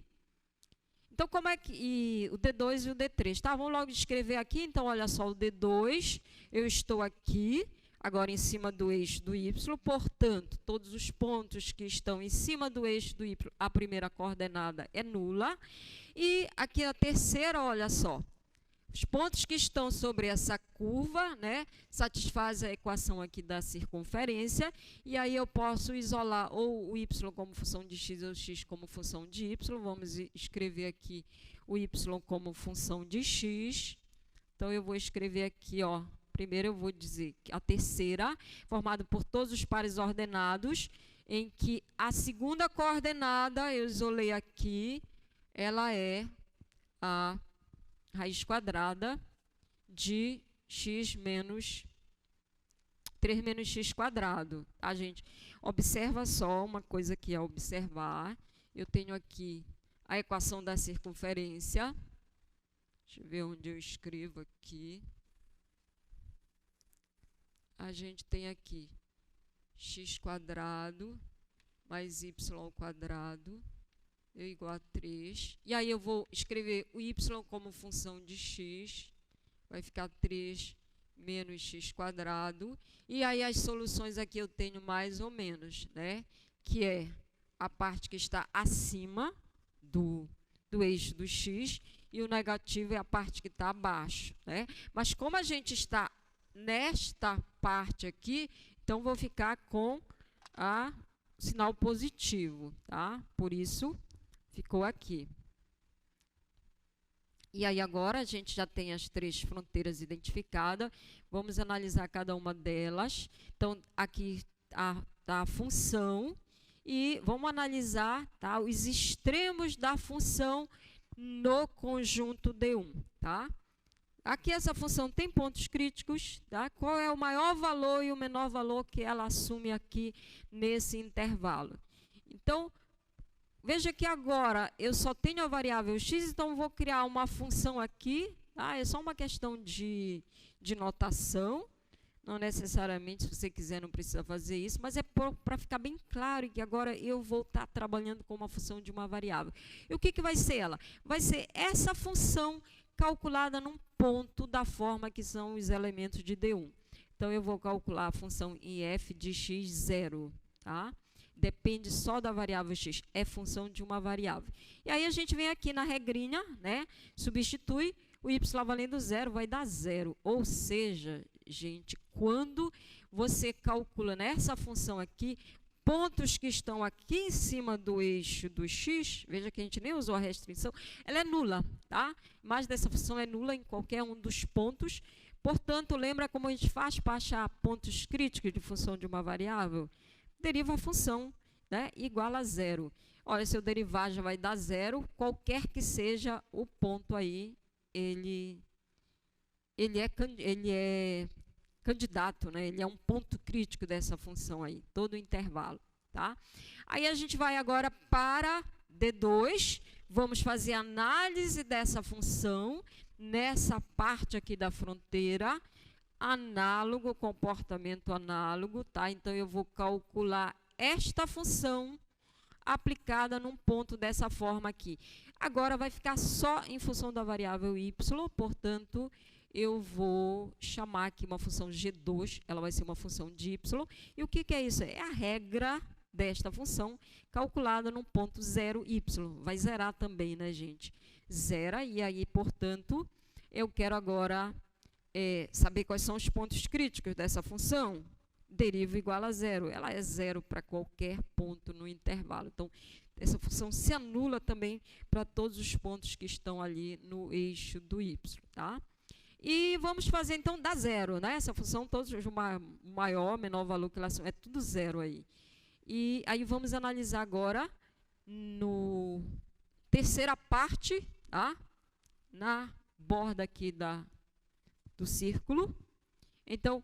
Então, como é que... o D2 e o D3, tá? Vamos logo descrever aqui. Então, olha só, o D2, eu estou aqui, agora em cima do eixo do y, portanto, todos os pontos que estão em cima do eixo do y, a primeira coordenada é nula. E aqui a terceira, olha só, os pontos que estão sobre essa curva, né, satisfazem a equação aqui da circunferência, e aí eu posso isolar ou o y como função de x ou x como função de y. Vamos escrever aqui o y como função de x. Então, eu vou escrever aqui, ó, primeiro eu vou dizer que a terceira, formada por todos os pares ordenados, em que a segunda coordenada, eu isolei aqui, ela é a raiz quadrada de x menos 3 menos x quadrado. A gente observa só uma coisa que é observar. Eu tenho aqui a equação da circunferência. Deixa eu ver onde eu escrevo aqui. A gente tem aqui x quadrado mais y quadrado é igual a 3. E aí eu vou escrever o y como função de x. Vai ficar 3 menos x quadrado. E aí as soluções aqui eu tenho mais ou menos, né? Que é a parte que está acima do eixo do x e o negativo é a parte que está abaixo, né? Mas como a gente está nesta parte aqui, então vou ficar com o sinal positivo, tá? Por isso, ficou aqui. E aí agora a gente já tem as 3 fronteiras identificadas. Vamos analisar cada uma delas. Então, aqui está a função. E vamos analisar, tá, os extremos da função no conjunto D1, tá? Aqui essa função tem pontos críticos, tá? Qual é o maior valor e o menor valor que ela assume aqui nesse intervalo? Então, veja que agora eu só tenho a variável x, então vou criar uma função aqui, tá? É só uma questão de notação, não necessariamente, se você quiser, não precisa fazer isso, mas é para ficar bem claro que agora eu vou estar trabalhando com uma função de uma variável. E o que vai ser ela? Vai ser essa função calculada num ponto da forma que são os elementos de D1. Então, eu vou calcular a função em f de x 0, tá? Depende só da variável x, é função de uma variável. E aí a gente vem aqui na regrinha, né? Substitui o y valendo 0, vai dar 0. Ou seja, gente, quando você calcula nessa função aqui, pontos que estão aqui em cima do eixo do x, veja que a gente nem usou a restrição, ela é nula, tá? A imagem dessa função é nula em qualquer um dos pontos. Portanto, lembra como a gente faz para achar pontos críticos de função de uma variável? Deriva a função, né, igual a zero. Olha, se eu derivar já vai dar zero, qualquer que seja o ponto aí, ele é candidato, né? Ele é um ponto crítico dessa função aí, todo o intervalo, tá? Aí a gente vai agora para D2, vamos fazer análise dessa função nessa parte aqui da fronteira, análogo, comportamento análogo, tá? Então eu vou calcular esta função aplicada num ponto dessa forma aqui. Agora vai ficar só em função da variável y, portanto, eu vou chamar aqui uma função g2, ela vai ser uma função de y. E o que é isso? É a regra desta função calculada num ponto 0y. Vai zerar também, né, gente? Zera, e aí, portanto, eu quero agora saber quais são os pontos críticos dessa função. Deriva igual a zero. Ela é zero para qualquer ponto no intervalo. Então, essa função se anula também para todos os pontos que estão ali no eixo do y, tá? E vamos fazer, então, da zero, né? Essa função, todos os maior, menor valor que ela é tudo zero aí. E aí vamos analisar agora no terceira parte, tá? Na borda aqui do círculo. Então,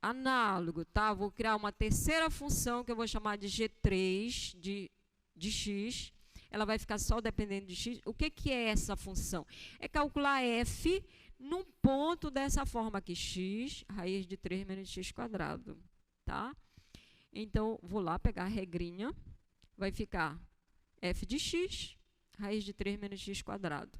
análogo, tá? Vou criar uma terceira função que eu vou chamar de G3 de x. Ela vai ficar só dependendo de x. O que é essa função? É calcular f num ponto dessa forma aqui, x, raiz de 3 menos x quadrado, tá? Então, vou lá pegar a regrinha, vai ficar f de x, raiz de 3 menos x quadrado.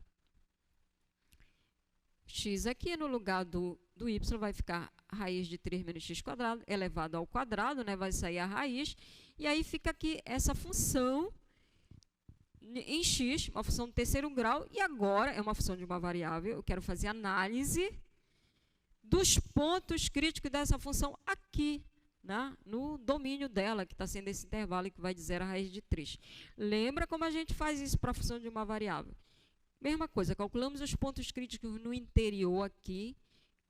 X aqui no lugar do y vai ficar raiz de 3 menos x quadrado, elevado ao quadrado, né? Vai sair a raiz, e aí fica aqui essa função em x, uma função do terceiro grau, e agora é uma função de uma variável, eu quero fazer análise dos pontos críticos dessa função aqui, né, no domínio dela, que está sendo esse intervalo que vai de 0 a raiz de 3. Lembra como a gente faz isso para a função de uma variável? Mesma coisa, calculamos os pontos críticos no interior aqui,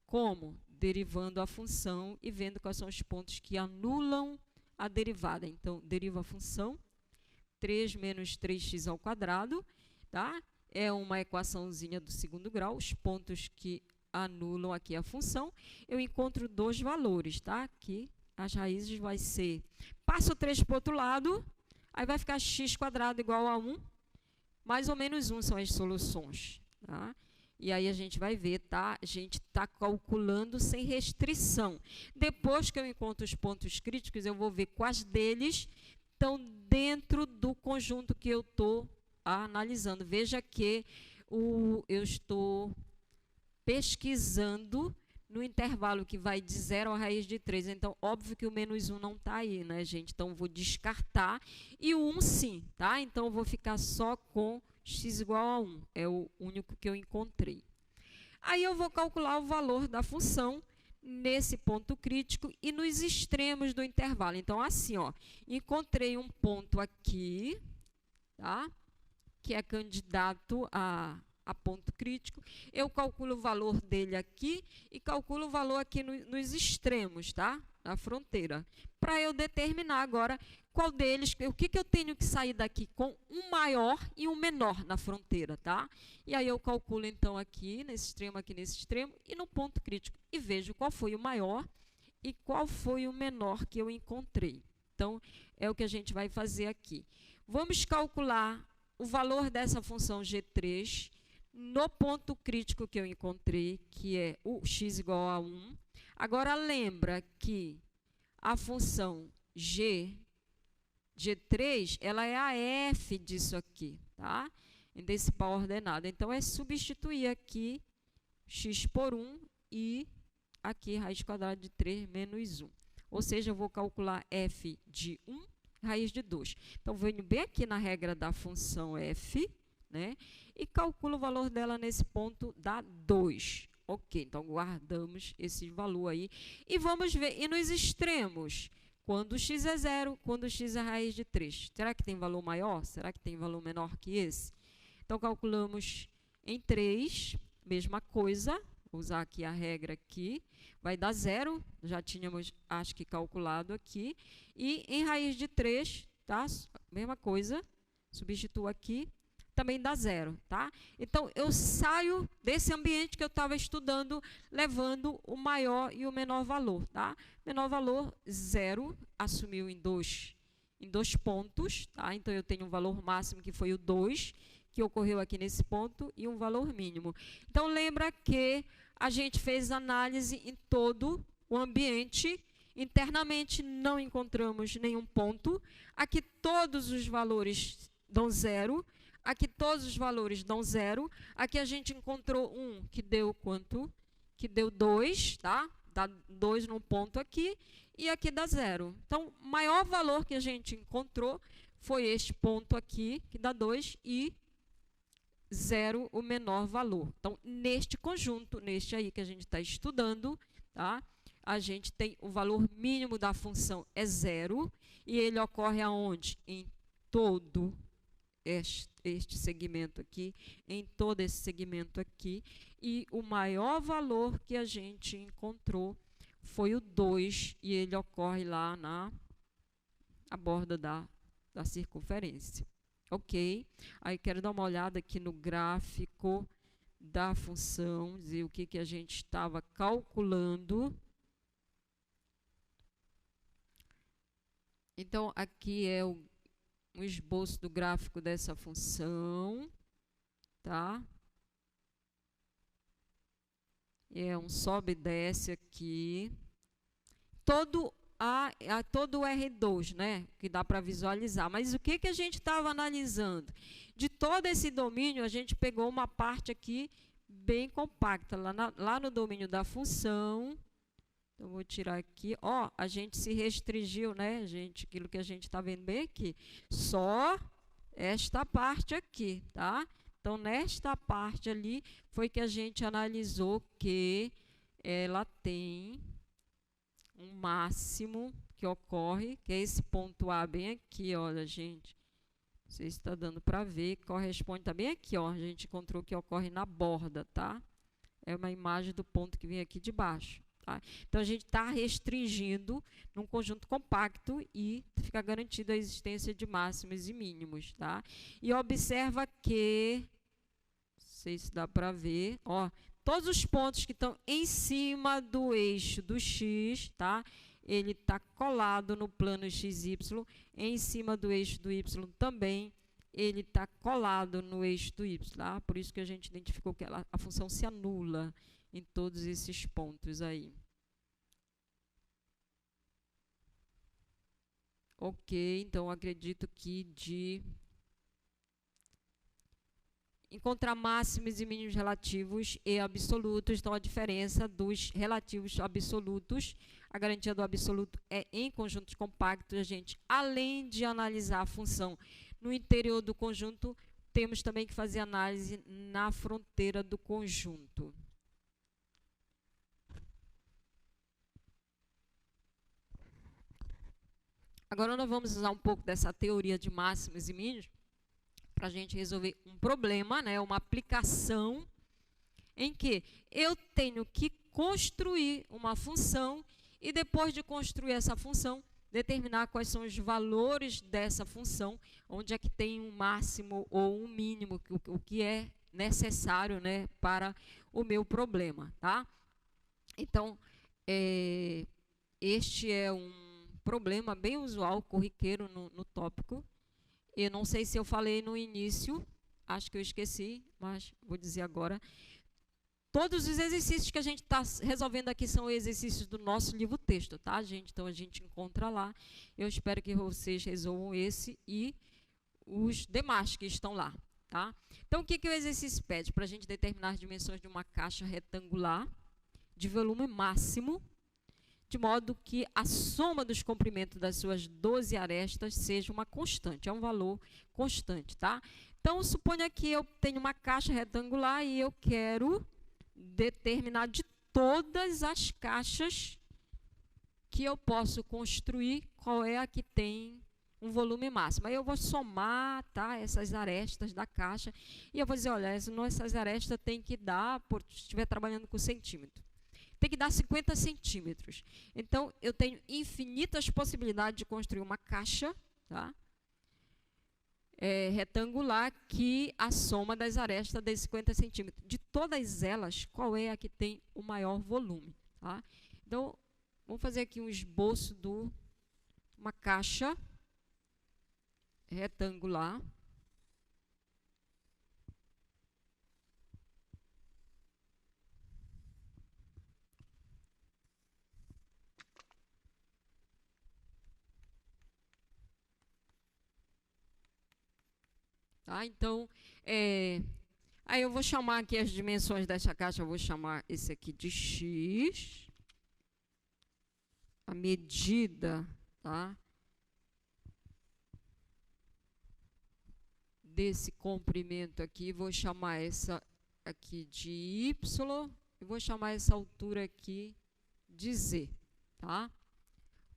como? Derivando a função e vendo quais são os pontos que anulam a derivada. Então, deriva a função, 3 menos 3x ao quadrado, tá? É uma equaçãozinha do segundo grau, os pontos que anulam aqui a função. Eu encontro dois valores, tá? Aqui, as raízes vai ser, passo o 3 para o outro lado, aí vai ficar x quadrado igual a 1, mais ou menos 1 são as soluções, tá? E aí a gente vai ver, tá? A gente está calculando sem restrição. Depois que eu encontro os pontos críticos, eu vou ver quais deles estão dentro do conjunto que eu estou analisando. Veja que eu estou pesquisando no intervalo que vai de 0 a raiz de 3. Então, óbvio que o menos 1 não está aí, né, gente? Então, vou descartar. E o 1 sim, tá? Então, eu vou ficar só com x igual a 1. É o único que eu encontrei. Aí, eu vou calcular o valor da função nesse ponto crítico e nos extremos do intervalo. Então, assim, ó, encontrei um ponto aqui, tá? Que é candidato a ponto crítico. Eu calculo o valor dele aqui e calculo o valor aqui nos extremos, tá? Na fronteira. Para eu determinar agora qual deles, o que eu tenho que sair daqui com um maior e um menor na fronteira, tá? E aí eu calculo então aqui nesse extremo e no ponto crítico e vejo qual foi o maior e qual foi o menor que eu encontrei. Então, é o que a gente vai fazer aqui. Vamos calcular o valor dessa função G3 no ponto crítico que eu encontrei, que é o x igual a 1. Agora, lembra que a função G3, ela é a f disso aqui, tá? Desse par ordenado. Então, é substituir aqui x por 1 e aqui raiz quadrada de 3 menos 1. Ou seja, eu vou calcular f de 1, raiz de 2. Então, venho bem aqui na regra da função f, né? E calculo o valor dela nesse ponto, dá 2. Ok, então guardamos esse valor aí. E vamos ver, e nos extremos, Quando x é 0, quando x é raiz de 3. Será que tem valor maior? Será que tem valor menor que esse? Então, calculamos em 3, mesma coisa. Vou usar aqui a regra aqui. Vai dar 0, já tínhamos, acho que, calculado aqui. E em raiz de 3, tá? Mesma coisa. Substituo aqui. Também dá 0, tá? Então, eu saio desse ambiente que eu estava estudando, levando o maior e o menor valor, tá? Menor valor, 0, assumiu em dois pontos, tá? Então, eu tenho um valor máximo, que foi o 2, que ocorreu aqui nesse ponto, e um valor mínimo. Então, lembra que a gente fez análise em todo o ambiente. Internamente, não encontramos nenhum ponto. Aqui, todos os valores dão 0. Aqui todos os valores dão 0. Aqui a gente encontrou um que deu quanto? Que deu 2, tá? Dá 2 num ponto aqui. E aqui dá 0. Então, o maior valor que a gente encontrou foi este ponto aqui, que dá 2, e 0 o menor valor. Então, neste conjunto, neste aí que a gente está estudando, tá? A gente tem o valor mínimo da função é 0. E ele ocorre aonde? Em todo este segmento aqui, em todo esse segmento aqui, e o maior valor que a gente encontrou foi o 2, e ele ocorre lá na borda da circunferência. Ok? Aí quero dar uma olhada aqui no gráfico da função, dizer o que a gente estava calculando. Então, aqui é um esboço do gráfico dessa função, tá? É um sobe e desce aqui. Todo o R2, né? Que dá para visualizar. Mas o que a gente estava analisando? De todo esse domínio, a gente pegou uma parte aqui bem compacta, lá no domínio da função. Então, vou tirar aqui. Ó, a gente se restringiu, né, gente? Aquilo que a gente está vendo bem aqui. Só esta parte aqui, tá? Então, nesta parte ali, foi que a gente analisou que ela tem um máximo que ocorre, que é esse ponto A bem aqui, olha, gente. Não sei se está dando para ver, corresponde também aqui, ó. A gente encontrou que ocorre na borda, tá? É uma imagem do ponto que vem aqui de baixo. Tá? Então, a gente está restringindo num conjunto compacto e fica garantida a existência de máximos e mínimos. Tá? E observa que, não sei se dá para ver, ó, todos os pontos que estão em cima do eixo do x, tá? Ele está colado no plano XY, em cima do eixo do y também, ele está colado no eixo do y. Tá? Por isso que a gente identificou que a função se anula em todos esses pontos aí. Ok, então acredito que de encontrar máximos e mínimos relativos e absolutos, então a diferença dos relativos absolutos, a garantia do absoluto é em conjuntos compactos. A gente, além de analisar a função no interior do conjunto, temos também que fazer análise na fronteira do conjunto. Agora nós vamos usar um pouco dessa teoria de máximos e mínimos para a gente resolver um problema, né, uma aplicação em que eu tenho que construir uma função e depois de construir essa função, determinar quais são os valores dessa função, onde é que tem um máximo ou um mínimo, o que é necessário, né, para o meu problema. Tá? Então, este é um problema bem usual, corriqueiro no tópico. Eu não sei se eu falei no início, acho que eu esqueci, mas vou dizer agora. Todos os exercícios que a gente está resolvendo aqui são exercícios do nosso livro-texto, tá, gente? Então, a gente encontra lá. Eu espero que vocês resolvam esse e os demais que estão lá, tá? Então, o que o exercício pede? Para a gente determinar as dimensões de uma caixa retangular de volume máximo, de modo que a soma dos comprimentos das suas 12 arestas seja uma constante, é um valor constante, tá? Então, suponha que eu tenho uma caixa retangular e eu quero determinar de todas as caixas que eu posso construir qual é a que tem um volume máximo. Aí eu vou somar, tá, essas arestas da caixa e eu vou dizer, olha, essas arestas tem que dar, se estiver trabalhando com centímetro, tem que dar 50 centímetros. Então, eu tenho infinitas possibilidades de construir uma caixa, tá, retangular, que a soma das arestas dê 50 centímetros. De todas elas, qual é a que tem o maior volume? Tá? Então, vamos fazer aqui um esboço de uma caixa retangular. Tá? Então, aí eu vou chamar aqui as dimensões dessa caixa, eu vou chamar esse aqui de X. A medida, tá, desse comprimento aqui, vou chamar essa aqui de Y e vou chamar essa altura aqui de Z, tá?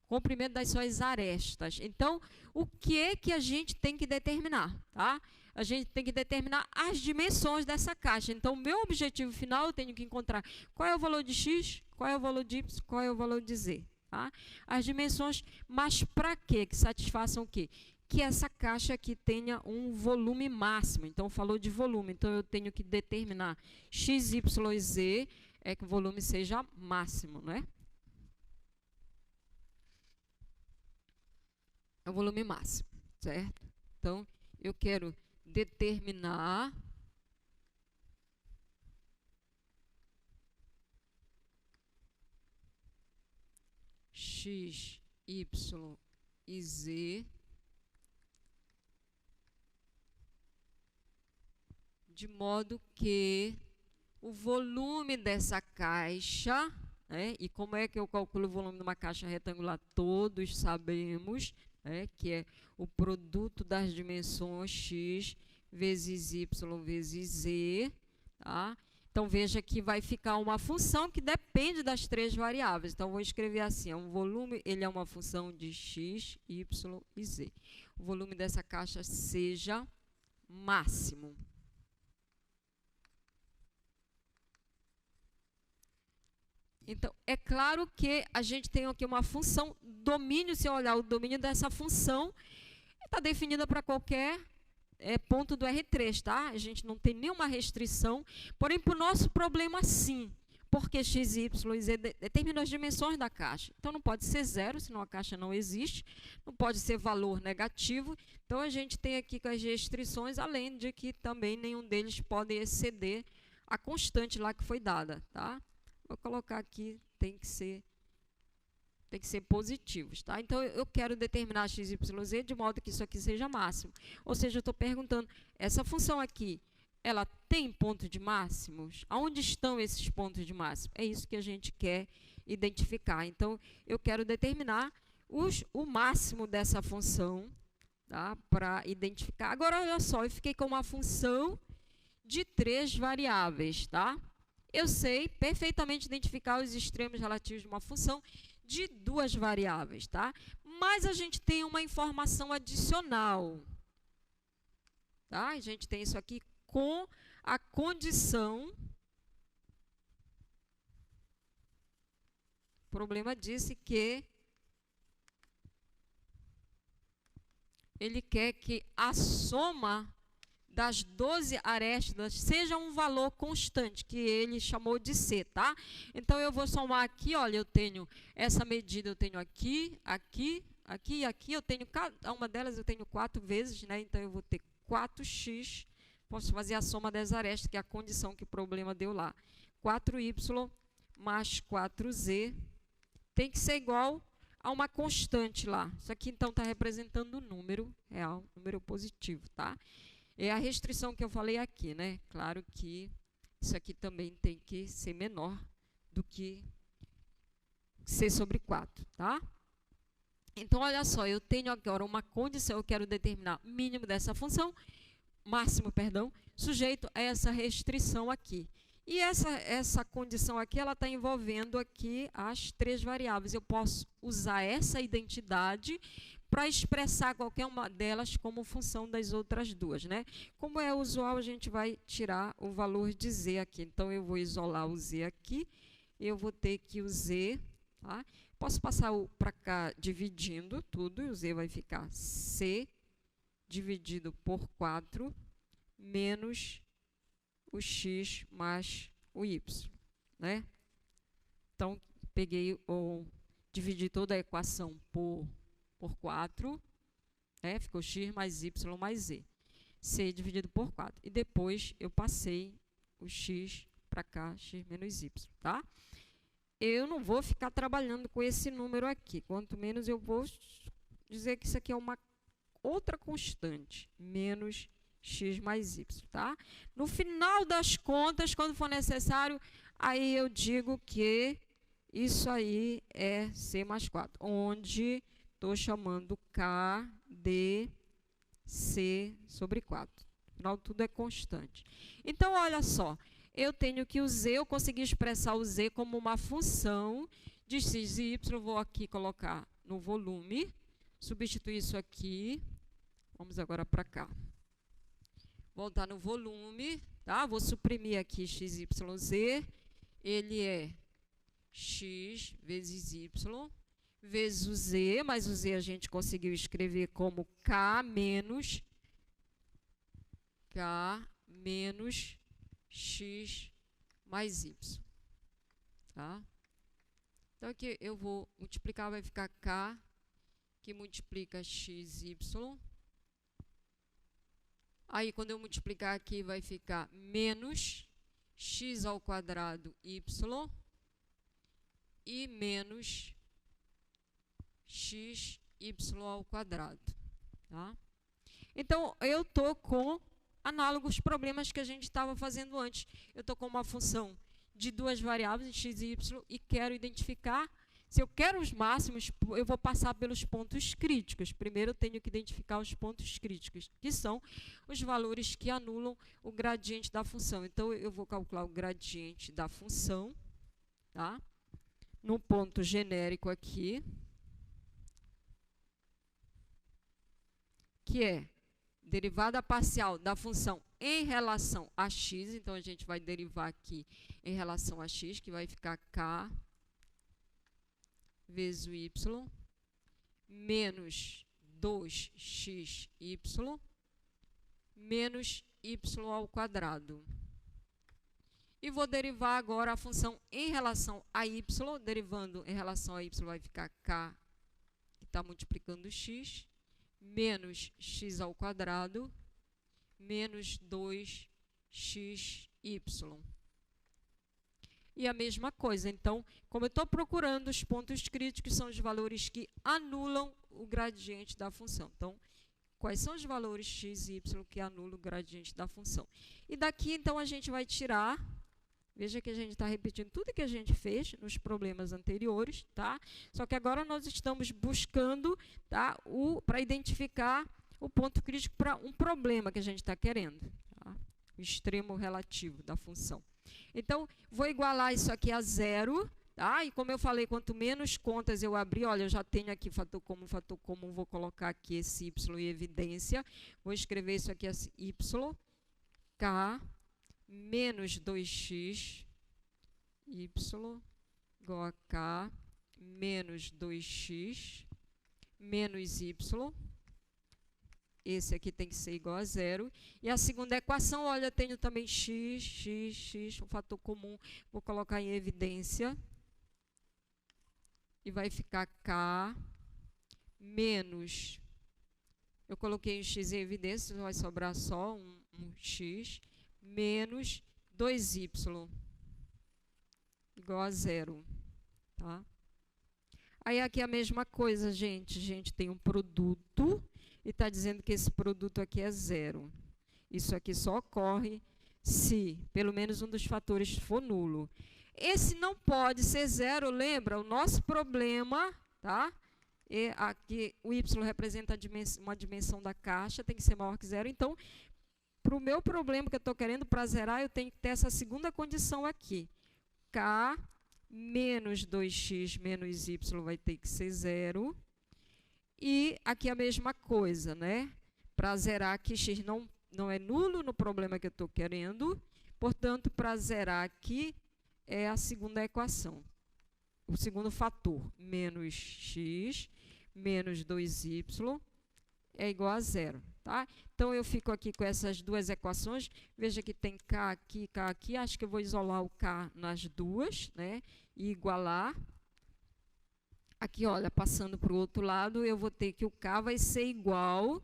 Comprimento das suas arestas. Então, o que a gente tem que determinar, tá? A gente tem que determinar as dimensões dessa caixa. Então, o meu objetivo final, eu tenho que encontrar qual é o valor de X, qual é o valor de Y, qual é o valor de Z. Tá? As dimensões, mas para quê? Que satisfaçam o quê? Que essa caixa aqui tenha um volume máximo. Então, falou de volume. Então, eu tenho que determinar X, Y e Z, que o volume seja máximo, né? É o volume máximo, certo? Então, eu quero determinar X, Y e Z de modo que o volume dessa caixa, né, e como é que eu calculo o volume de uma caixa retangular? Todos sabemos, né, que é o produto das dimensões X vezes Y vezes Z, tá? Então, veja que vai ficar uma função que depende das três variáveis. Então, vou escrever assim, o volume, ele é uma função de X, Y e Z. O volume dessa caixa seja máximo. Então, é claro que a gente tem aqui uma função domínio. Se eu olhar o domínio dessa função, está definida para qualquer ponto do R3, tá? A gente não tem nenhuma restrição, porém, para o nosso problema, sim, porque X, Y e Z determinam as dimensões da caixa. Então, não pode ser zero, senão a caixa não existe, não pode ser valor negativo. Então, a gente tem aqui as restrições, além de que também nenhum deles pode exceder a constante lá que foi dada, tá? Vou colocar aqui, tem que ser positivos, tá? Então, eu quero determinar x, y, z de modo que isso aqui seja máximo. Ou seja, eu estou perguntando, essa função aqui, ela tem ponto de máximos? Aonde estão esses pontos de máximo? É isso que a gente quer identificar. Então, eu quero determinar o máximo dessa função, tá? Para identificar. Agora, olha só, eu fiquei com uma função de 3 variáveis, tá? Eu sei perfeitamente identificar os extremos relativos de uma função de 2 variáveis, tá? Mas a gente tem uma informação adicional, tá? A gente tem isso aqui com a condição. O problema disse que ele quer que a soma das 12 arestas seja um valor constante, que ele chamou de C, tá? Então, eu vou somar aqui, olha, eu tenho essa medida, eu tenho aqui, aqui, aqui e aqui, eu tenho cada uma delas, eu tenho 4 vezes, né? Então, eu vou ter 4x, posso fazer a soma das arestas, que é a condição que o problema deu lá. 4y mais 4z tem que ser igual a uma constante lá. Isso aqui, então, está representando um número real, número positivo, tá? É a restrição que eu falei aqui, né? Claro que isso aqui também tem que ser menor do que C sobre 4, tá? Então, olha só, eu tenho agora uma condição, eu quero determinar o mínimo dessa função, máximo, perdão, sujeito a essa restrição aqui. E essa condição aqui, ela está envolvendo aqui as 3 variáveis. Eu posso usar essa identidade para expressar qualquer uma delas como função das outras 2, né? Como é usual, a gente vai tirar o valor de z aqui. Então, eu vou isolar o z aqui, eu vou ter que o z, tá? Posso passar para cá dividindo tudo, e o z vai ficar c dividido por 4 menos o x mais o y, né? Então, dividi toda a equação por 4, né? Ficou x mais y mais z. C dividido por 4. E depois eu passei o x para cá, x menos y, tá? Eu não vou ficar trabalhando com esse número aqui. Quanto menos eu vou dizer que isso aqui é uma outra constante, menos x mais y, tá? No final das contas, quando for necessário, aí eu digo que isso aí é c mais 4, onde estou chamando k de c sobre 4. Afinal, tudo é constante. Então, olha só, eu tenho que o z, eu consegui expressar o z como uma função de x e y. Vou aqui colocar no volume, substituir isso aqui. Vamos agora para cá. Voltar no volume, tá? Vou suprimir aqui x, y, z. Ele é x vezes y vezes o z, mas o z a gente conseguiu escrever como k menos x mais y, tá? Então, aqui eu vou multiplicar, vai ficar k, que multiplica x, y. Aí, quando eu multiplicar aqui, vai ficar menos x ao quadrado y e menos x, y ao quadrado, tá? Então, eu estou com análogos problemas que a gente estava fazendo antes. Eu estou com uma função de 2 variáveis, x e y, e quero identificar. Se eu quero os máximos, eu vou passar pelos pontos críticos. Primeiro, eu tenho que identificar os pontos críticos, que são os valores que anulam o gradiente da função. Então, eu vou calcular o gradiente da função, tá? No ponto genérico aqui, que é derivada parcial da função em relação a x. Então, a gente vai derivar aqui em relação a x, que vai ficar k vezes o y, menos 2xy, menos y ao quadrado. E vou derivar agora a função em relação a y. Derivando em relação a y vai ficar k, que está multiplicando x, menos x ao quadrado, menos 2xy. E a mesma coisa. Então, como eu estou procurando os pontos críticos, são os valores que anulam o gradiente da função. Então, quais são os valores x e y que anulam o gradiente da função? E daqui, então, a gente vai tirar. Veja que a gente está repetindo tudo que a gente fez nos problemas anteriores, tá? Só que agora nós estamos buscando, tá, para identificar o ponto crítico para um problema que a gente está querendo, tá? O extremo relativo da função. Então, vou igualar isso aqui a 0, tá? E como eu falei, quanto menos contas eu abrir, olha, eu já tenho aqui fator comum, vou colocar aqui esse y em evidência. Vou escrever isso aqui assim, y, k, menos 2x, y, igual a k, menos 2x, menos y. Esse aqui tem que ser igual a 0. E a segunda equação, olha, eu tenho também x, um fator comum, vou colocar em evidência. E vai ficar k menos, eu coloquei um x em evidência, vai sobrar só um x, menos 2y, igual a 0. Tá? Aí aqui é a mesma coisa, gente. A gente tem um produto e está dizendo que esse produto aqui é 0. Isso aqui só ocorre se pelo menos um dos fatores for nulo. Esse não pode ser 0, lembra? O nosso problema, tá? E aqui o y representa uma dimensão da caixa, tem que ser maior que 0. Então, Para o meu problema que eu estou querendo para zerar, eu tenho que ter essa segunda condição aqui. K menos 2x menos y vai ter que ser 0. E aqui a mesma coisa, né? Para zerar aqui, x não é nulo no problema que eu estou querendo. Portanto, para zerar aqui, é a segunda equação. O segundo fator, menos x menos 2y é igual a 0. Tá? Então, eu fico aqui com essas duas equações. Veja que tem k aqui, k aqui. Acho que eu vou isolar o k nas duas, né? E igualar. Aqui, olha, passando para o outro lado, eu vou ter que o k vai ser igual.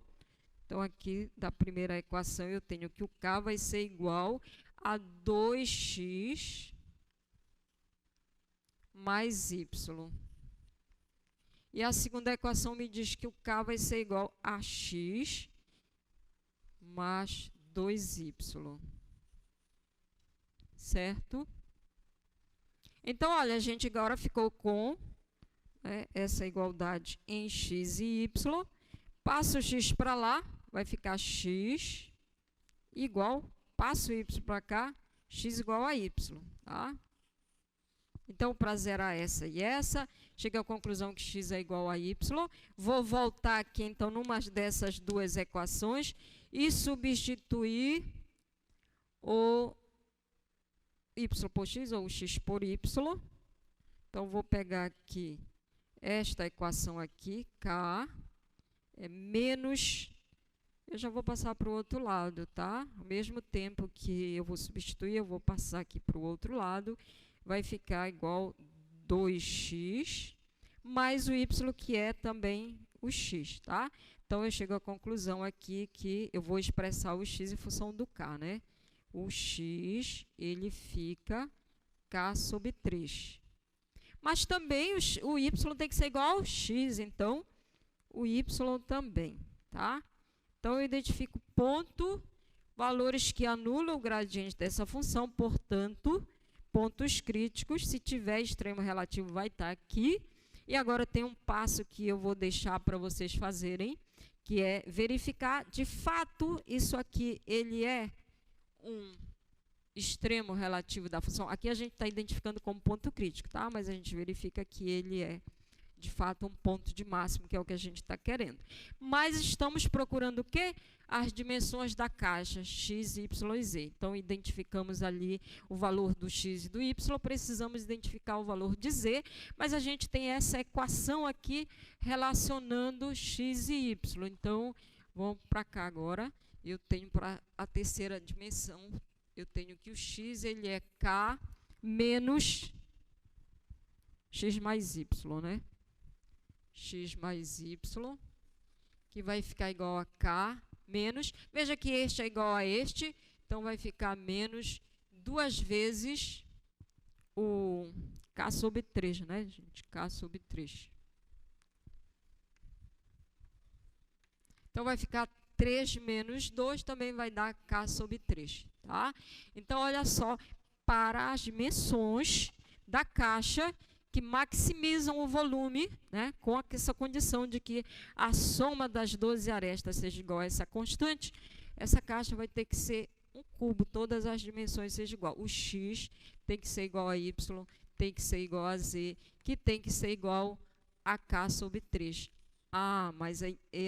Então, aqui da primeira equação, eu tenho que o k vai ser igual a 2x mais y. E a segunda equação me diz que o k vai ser igual a x mais 2y. Certo? Então, olha, a gente agora ficou com essa igualdade em x e y. Passa o x para lá, vai ficar x igual, passa o y para cá, x igual a y. Tá? Então, para zerar essa e essa, cheguei à conclusão que x é igual a y. Vou voltar aqui, então, numa dessas duas equações e substituir o y por x ou o x por y. Então, vou pegar aqui esta equação aqui, k é menos... Eu já vou passar para o outro lado, tá? Ao mesmo tempo que eu vou substituir, eu vou passar aqui para o outro lado. Vai ficar igual 2x mais o y, que é também o x, tá? Então, eu chego à conclusão aqui que eu vou expressar o x em função do k, né? O x, ele fica k sobre 3. Mas também o y tem que ser igual ao x, então, o y também, tá? Então, eu identifico ponto, valores que anulam o gradiente dessa função, portanto, pontos críticos, se tiver extremo relativo, vai estar aqui. E agora tem um passo que eu vou deixar para vocês fazerem, que é verificar, de fato, isso aqui, ele é um extremo relativo da função. Aqui a gente está identificando como ponto crítico, tá? Mas a gente verifica que ele é, de fato, um ponto de máximo, que é o que a gente está querendo. Mas estamos procurando o quê? As dimensões da caixa, x, y e z. Então, identificamos ali o valor do x e do y, precisamos identificar o valor de z, mas a gente tem essa equação aqui relacionando x e y. Então, vamos para cá agora. Eu tenho para a terceira dimensão, eu tenho que o x ele é k menos x mais y, né? X mais y, que vai ficar igual a k menos, veja que este é igual a este, então vai ficar menos 2 vezes o k sobre 3, né, gente? K sobre 3. Então, vai ficar 3 menos 2, também vai dar k sobre 3, tá? Então, olha só, para as dimensões da caixa, que maximizam o volume, né, com essa condição de que a soma das 12 arestas seja igual a essa constante, essa caixa vai ter que ser um cubo, todas as dimensões sejam igual. O x tem que ser igual a y, tem que ser igual a z, que tem que ser igual a k sobre 3. Ah, mas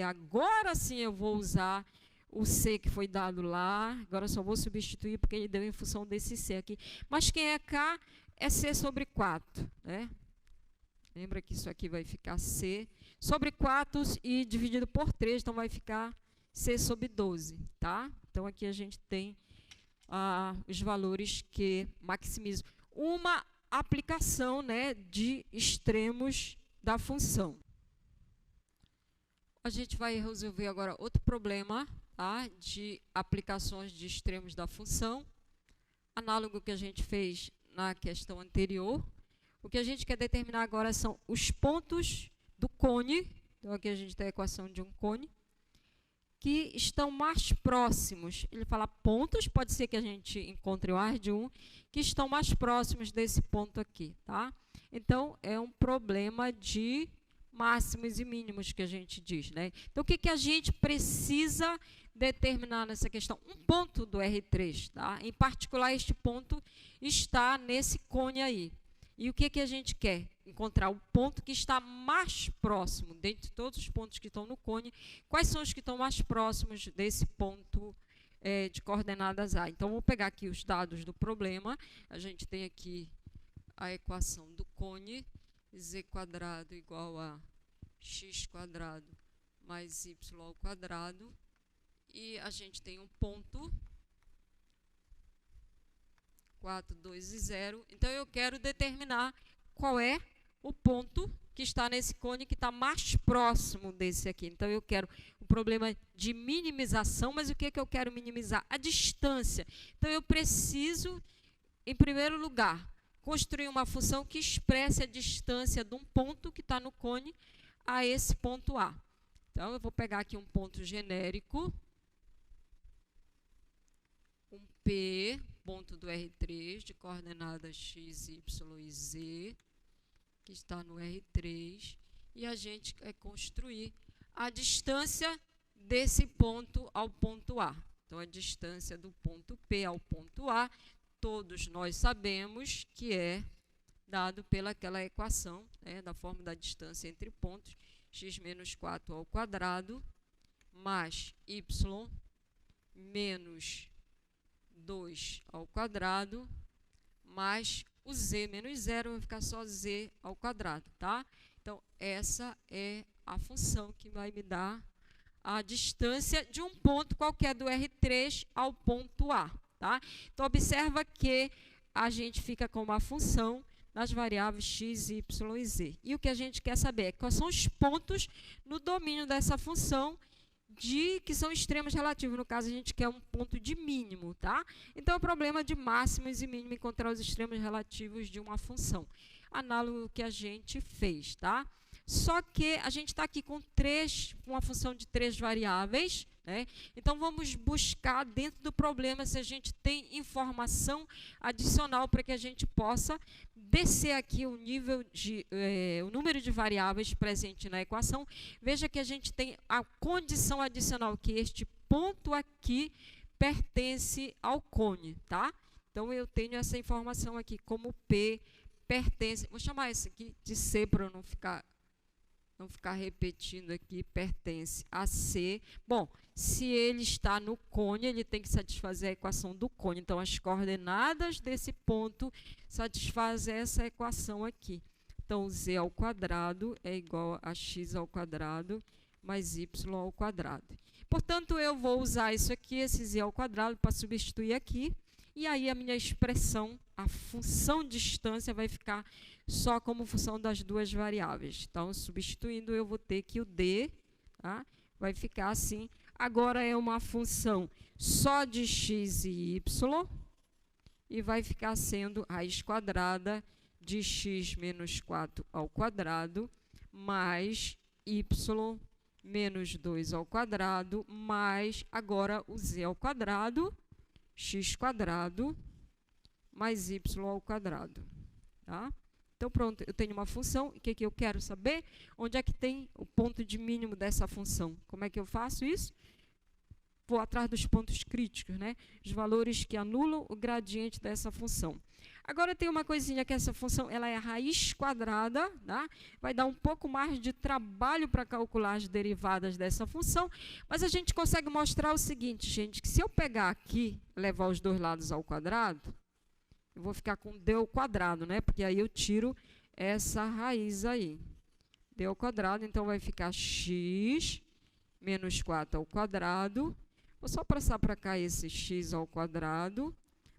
agora sim eu vou usar o c que foi dado lá, agora só vou substituir porque ele deu em função desse c aqui. Mas quem é k é c sobre 4, né? Lembra que isso aqui vai ficar c sobre 4 e dividido por 3, então vai ficar c sobre 12, tá? Então, aqui a gente tem os valores que maximizam. Uma aplicação, né, de extremos da função. A gente vai resolver agora outro problema, tá, de aplicações de extremos da função, análogo que a gente fez na questão anterior. O que a gente quer determinar agora são os pontos do cone. Então, aqui a gente tem a equação de um cone, que estão mais próximos. Ele fala pontos, pode ser que a gente encontre o ar de um, que estão mais próximos desse ponto aqui, tá? Então, é um problema de máximos e mínimos que a gente diz, né? Então, o que a gente precisa determinar nessa questão um ponto do R3, tá? Em particular, este ponto está nesse cone aí. E o que a gente quer? Encontrar o ponto que está mais próximo, dentre todos os pontos que estão no cone, quais são os que estão mais próximos desse ponto de coordenadas A. Então, vou pegar aqui os dados do problema. A gente tem aqui a equação do cone, z² igual a x² mais y ao quadrado. E a gente tem um ponto 4, 2 e 0. Então, eu quero determinar qual é o ponto que está nesse cone que está mais próximo desse aqui. Então, eu quero o problema de minimização, mas o que eu quero minimizar? A distância. Então, eu preciso, em primeiro lugar, construir uma função que expresse a distância de um ponto que está no cone a esse ponto A. Então, eu vou pegar aqui um ponto genérico, um P, ponto do R3, de coordenadas x, y e z, que está no R3, e a gente vai construir a distância desse ponto ao ponto A. Então, a distância do ponto P ao ponto A, todos nós sabemos que é dado pelaquela equação, né, da forma da distância entre pontos, x menos 4 ao quadrado, mais y menos 2 ao quadrado, mais o z menos 0, vai ficar só z ao quadrado, tá? Então, essa é a função que vai me dar a distância de um ponto qualquer do R3 ao ponto A, tá? Então, observa que a gente fica com uma função nas variáveis x, y e z. E o que a gente quer saber é quais são os pontos no domínio dessa função que são extremos relativos. No caso, a gente quer um ponto de mínimo, tá? Então, é o problema de máximos e mínimos, encontrar os extremos relativos de uma função. Análogo ao que a gente fez, tá? Só que a gente está aqui com uma função de 3 variáveis, né? Então, vamos buscar dentro do problema se a gente tem informação adicional para que a gente possa descer aqui o número de variáveis presente na equação. Veja que a gente tem a condição adicional que este ponto aqui pertence ao cone, tá? Então, eu tenho essa informação aqui como P pertence. Vou chamar isso aqui de C para não ficar repetindo aqui, pertence a C. Bom, se ele está no cone, ele tem que satisfazer a equação do cone. Então, as coordenadas desse ponto satisfazem essa equação aqui. Então, z ao quadrado é igual a x ao quadrado mais y ao quadrado. Portanto, eu vou usar isso aqui, esse z ao quadrado, para substituir aqui. E aí, a minha expressão, a função distância, vai ficar só como função das duas variáveis. Então, substituindo, eu vou ter que o d, tá? Vai ficar assim. Agora é uma função só de x e y, e vai ficar sendo raiz quadrada de x menos 4 ao quadrado, mais y menos 2 ao quadrado, mais agora o z ao quadrado, x² mais y ao quadrado, tá? Então, pronto, eu tenho uma função. O que eu quero saber? Onde é que tem o ponto de mínimo dessa função? Como é que eu faço isso? Vou atrás dos pontos críticos, né? Os valores que anulam o gradiente dessa função. Agora, tem uma coisinha que essa função ela é a raiz quadrada, tá? Vai dar um pouco mais de trabalho para calcular as derivadas dessa função, mas a gente consegue mostrar o seguinte, gente, que se eu pegar aqui, levar os dois lados ao quadrado, eu vou ficar com d ao quadrado, né? Porque aí eu tiro essa raiz aí. D ao quadrado, então vai ficar x menos 4 ao quadrado. Vou só passar para cá esse x ao quadrado,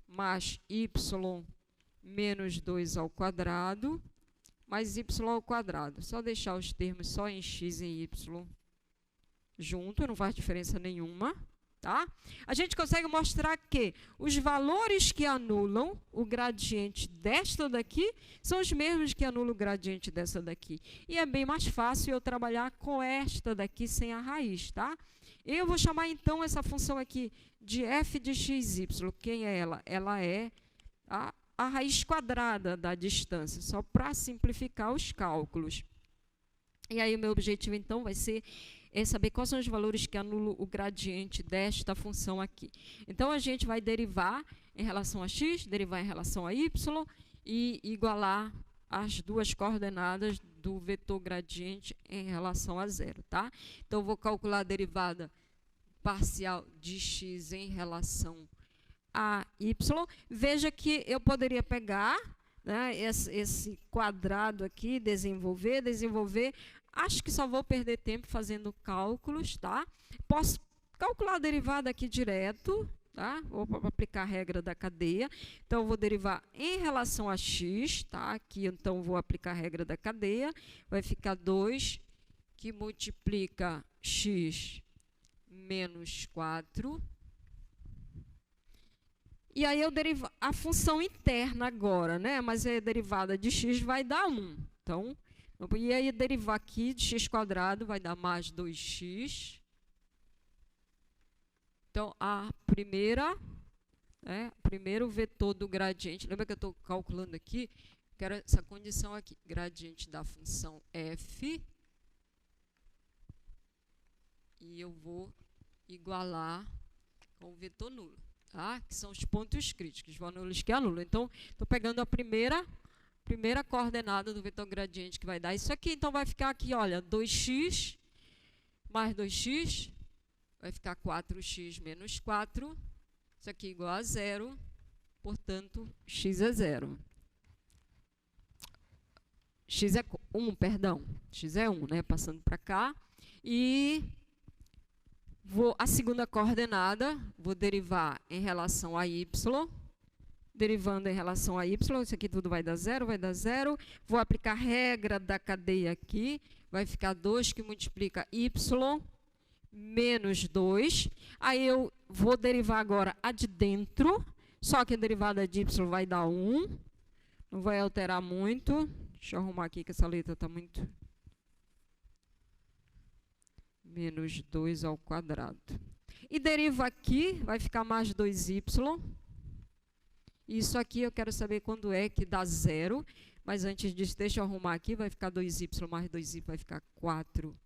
mais y menos 2 ao quadrado, mais y ao quadrado. Só deixar os termos só em x e em y junto, não faz diferença nenhuma. Tá? A gente consegue mostrar que os valores que anulam o gradiente desta daqui são os mesmos que anulam o gradiente dessa daqui. E é bem mais fácil eu trabalhar com esta daqui sem a raiz, tá? Eu vou chamar então essa função aqui de f de xy. Quem é ela? Ela é a raiz quadrada da distância, só para simplificar os cálculos. E aí o meu objetivo então vai ser é saber quais são os valores que anulam o gradiente desta função aqui. Então, a gente vai derivar em relação a x, derivar em relação a y e igualar as duas coordenadas do vetor gradiente em relação a zero, tá? Então, eu vou calcular a derivada parcial de x em relação a y. Veja que eu poderia pegar, né, esse quadrado aqui, desenvolver. Acho que só vou perder tempo fazendo cálculos, tá? Posso calcular a derivada aqui direto, tá? Vou aplicar a regra da cadeia. Então, eu vou derivar em relação a x, tá? Aqui, então, vou aplicar a regra da cadeia. Vai ficar 2, que multiplica x menos 4. E aí, eu derivo a função interna agora, né? Mas a derivada de x vai dar 1. Então, e aí, derivar aqui de x² vai dar mais 2x. Então, primeiro vetor do gradiente, lembra que eu estou calculando aqui, quero essa condição aqui, gradiente da função f, e eu vou igualar com o vetor nulo, tá? Que são os pontos críticos, os valores que anulam. Então, estou pegando a primeira coordenada do vetor gradiente, que vai dar isso aqui. Então, vai ficar aqui, olha, 2x mais 2x, vai ficar 4x menos 4. Isso aqui é igual a 0, portanto, x é 0. X é 1, perdão. X é 1, né? Passando para cá. E a segunda coordenada, vou derivar em relação a y. Derivando em relação a y, isso aqui tudo vai dar 0, vai dar 0. Vou aplicar a regra da cadeia aqui. Vai ficar 2 que multiplica y menos 2. Aí eu vou derivar agora a de dentro, só que a derivada de y vai dar 1. Não vai alterar muito. Deixa eu arrumar aqui que essa letra está muito... Menos 2 ao quadrado. E deriva aqui, vai ficar mais 2y. Isso aqui eu quero saber quando é que dá 0. Mas antes disso, deixa eu arrumar aqui, vai ficar 2y mais 2y, vai ficar 4y.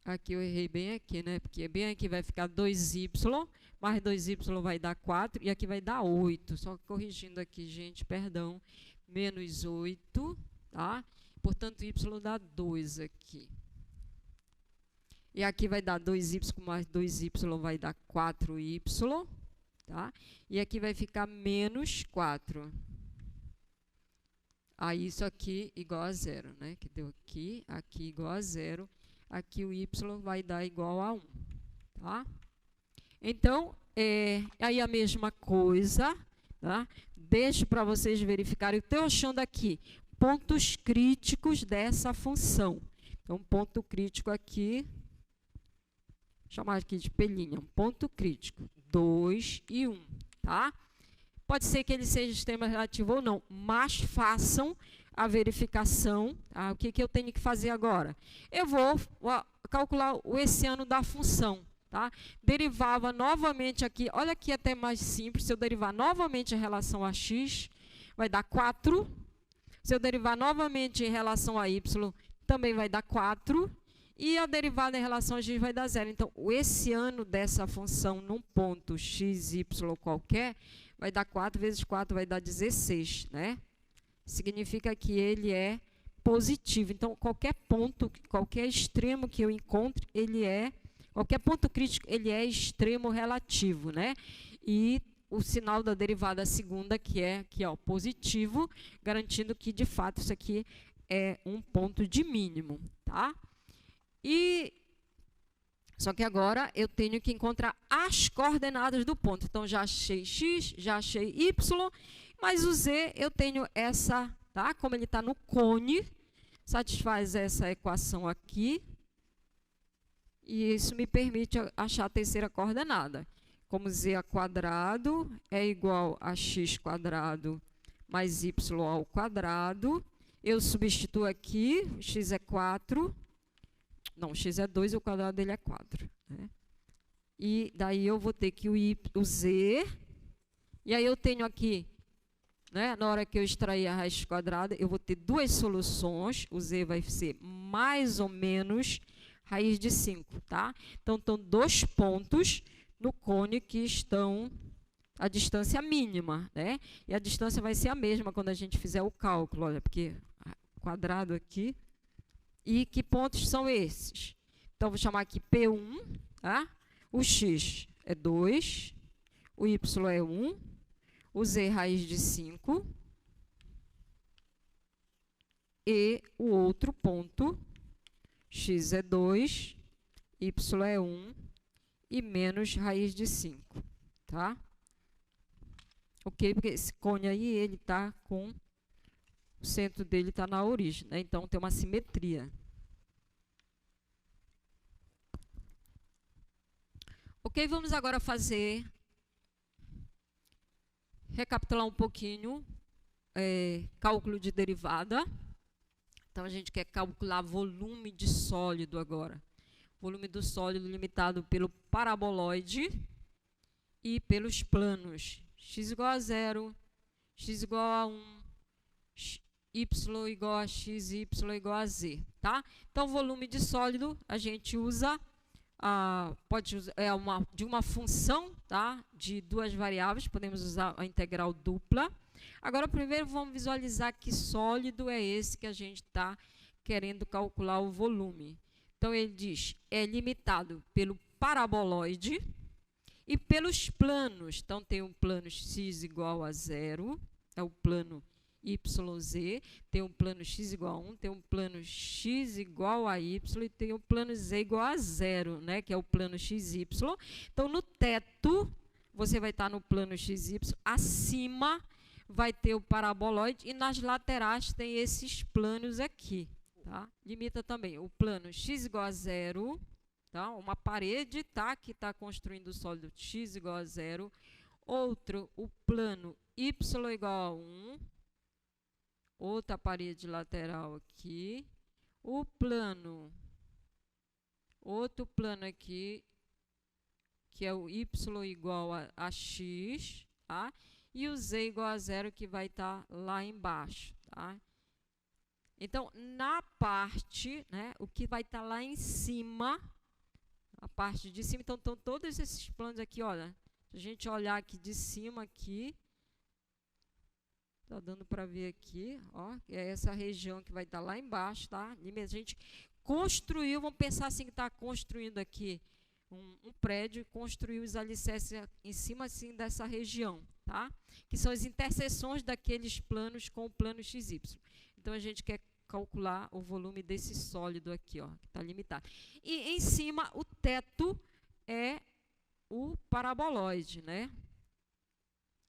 Aqui eu errei bem aqui, né? Porque bem aqui vai ficar 2y, mais 2y vai dar 4, e aqui vai dar 8. Só corrigindo aqui, gente, perdão. Menos 8, tá? Portanto, y dá 2 aqui. E aqui vai dar 2y mais 2y vai dar 4y, tá? E aqui vai ficar menos 4. Aí, isso aqui igual a 0, né? Que deu aqui igual a 0. Aqui o y vai dar igual a 1, tá? Então, aí a mesma coisa, tá? Deixo para vocês verificarem. Estou achando aqui pontos críticos dessa função. Então, ponto crítico aqui, vou chamar aqui de pelinha, um ponto crítico, 2 e 1, tá? Pode ser que ele seja extremo relativo ou não, mas façam a verificação. Tá? O que eu tenho que fazer agora? Eu vou calcular o essiano da função. Tá? Derivava novamente aqui, olha aqui até mais simples, se eu derivar novamente em relação a x, vai dar 4. Se eu derivar novamente em relação a y, também vai dar 4. E a derivada em relação a x vai dar 0. Então, o essiano dessa função num ponto x, y qualquer, vai dar 4 vezes 4, vai dar 16, né? Significa que ele é positivo. Então, qualquer ponto, qualquer extremo que eu encontre, qualquer ponto crítico, ele é extremo relativo, né? E o sinal da derivada segunda, que é aqui, ó, positivo, garantindo que, de fato, isso aqui é um ponto de mínimo, tá? Só que agora eu tenho que encontrar as coordenadas do ponto. Então, já achei x, já achei y, mas o z eu tenho essa, tá? Como ele está no cone, satisfaz essa equação aqui. E isso me permite achar a terceira coordenada. Como z² é igual a x² mais y ao quadrado, eu substituo aqui, x é 4, não, x é 2 e o quadrado dele é 4. Né? E daí eu vou ter que o z, e aí eu tenho aqui né? Na hora que eu extrair a raiz quadrada, eu vou ter duas soluções. O z vai ser mais ou menos raiz de 5, tá? Então, estão dois pontos no cone que estão a distância mínima, né? E a distância vai ser a mesma quando a gente fizer o cálculo, olha, porque quadrado aqui. E que pontos são esses? Então, vou chamar aqui P1, tá? O x é 2, o y é 1, o z raiz de 5 e o outro ponto, x é 2, y é 1 e menos raiz de 5, tá? Ok? Porque esse cone aí, ele está com... O centro dele está na origem, né? Então, tem uma simetria. Ok, vamos agora recapitular um pouquinho, cálculo de derivada. Então, a gente quer calcular volume de sólido agora. Volume do sólido limitado pelo paraboloide e pelos planos. X igual a 0, x igual a 1, y igual a x e y igual a z, tá? Então, volume de sólido, a gente usa, pode usar, de uma função, tá? De duas variáveis, podemos usar a integral dupla. Agora, primeiro, vamos visualizar que sólido é esse que a gente está querendo calcular o volume. Então, ele diz, é limitado pelo paraboloide e pelos planos. Então, tem um plano x igual a 0, é o plano YZ, tem um plano x igual a 1, tem um plano x igual a y e tem o plano z igual a 0, né, que é o plano XY. Então, no teto, você vai estar no plano XY, acima vai ter o paraboloide e nas laterais tem esses planos aqui, tá? Limita também o plano x igual a 0, tá? Uma parede, tá? Que está construindo o sólido x igual a 0. Outro, o plano y igual a 1. Outra parede lateral aqui. Outro plano aqui, que é o y igual a x, tá? E o z igual a 0, que vai estar lá embaixo, tá? Então, na parte, né, o que vai estar lá em cima, a parte de cima, então, estão todos esses planos aqui, olha. Se a gente olhar aqui de cima, aqui, tá dando para ver aqui, ó, é essa região que vai estar lá embaixo, tá? E a gente construiu, vamos pensar assim, que está construindo aqui um prédio, construiu os alicerces em cima, assim, dessa região, tá? Que são as interseções daqueles planos com o plano XY. Então, a gente quer calcular o volume desse sólido aqui, ó, que está limitado. E em cima, o teto é o paraboloide, né?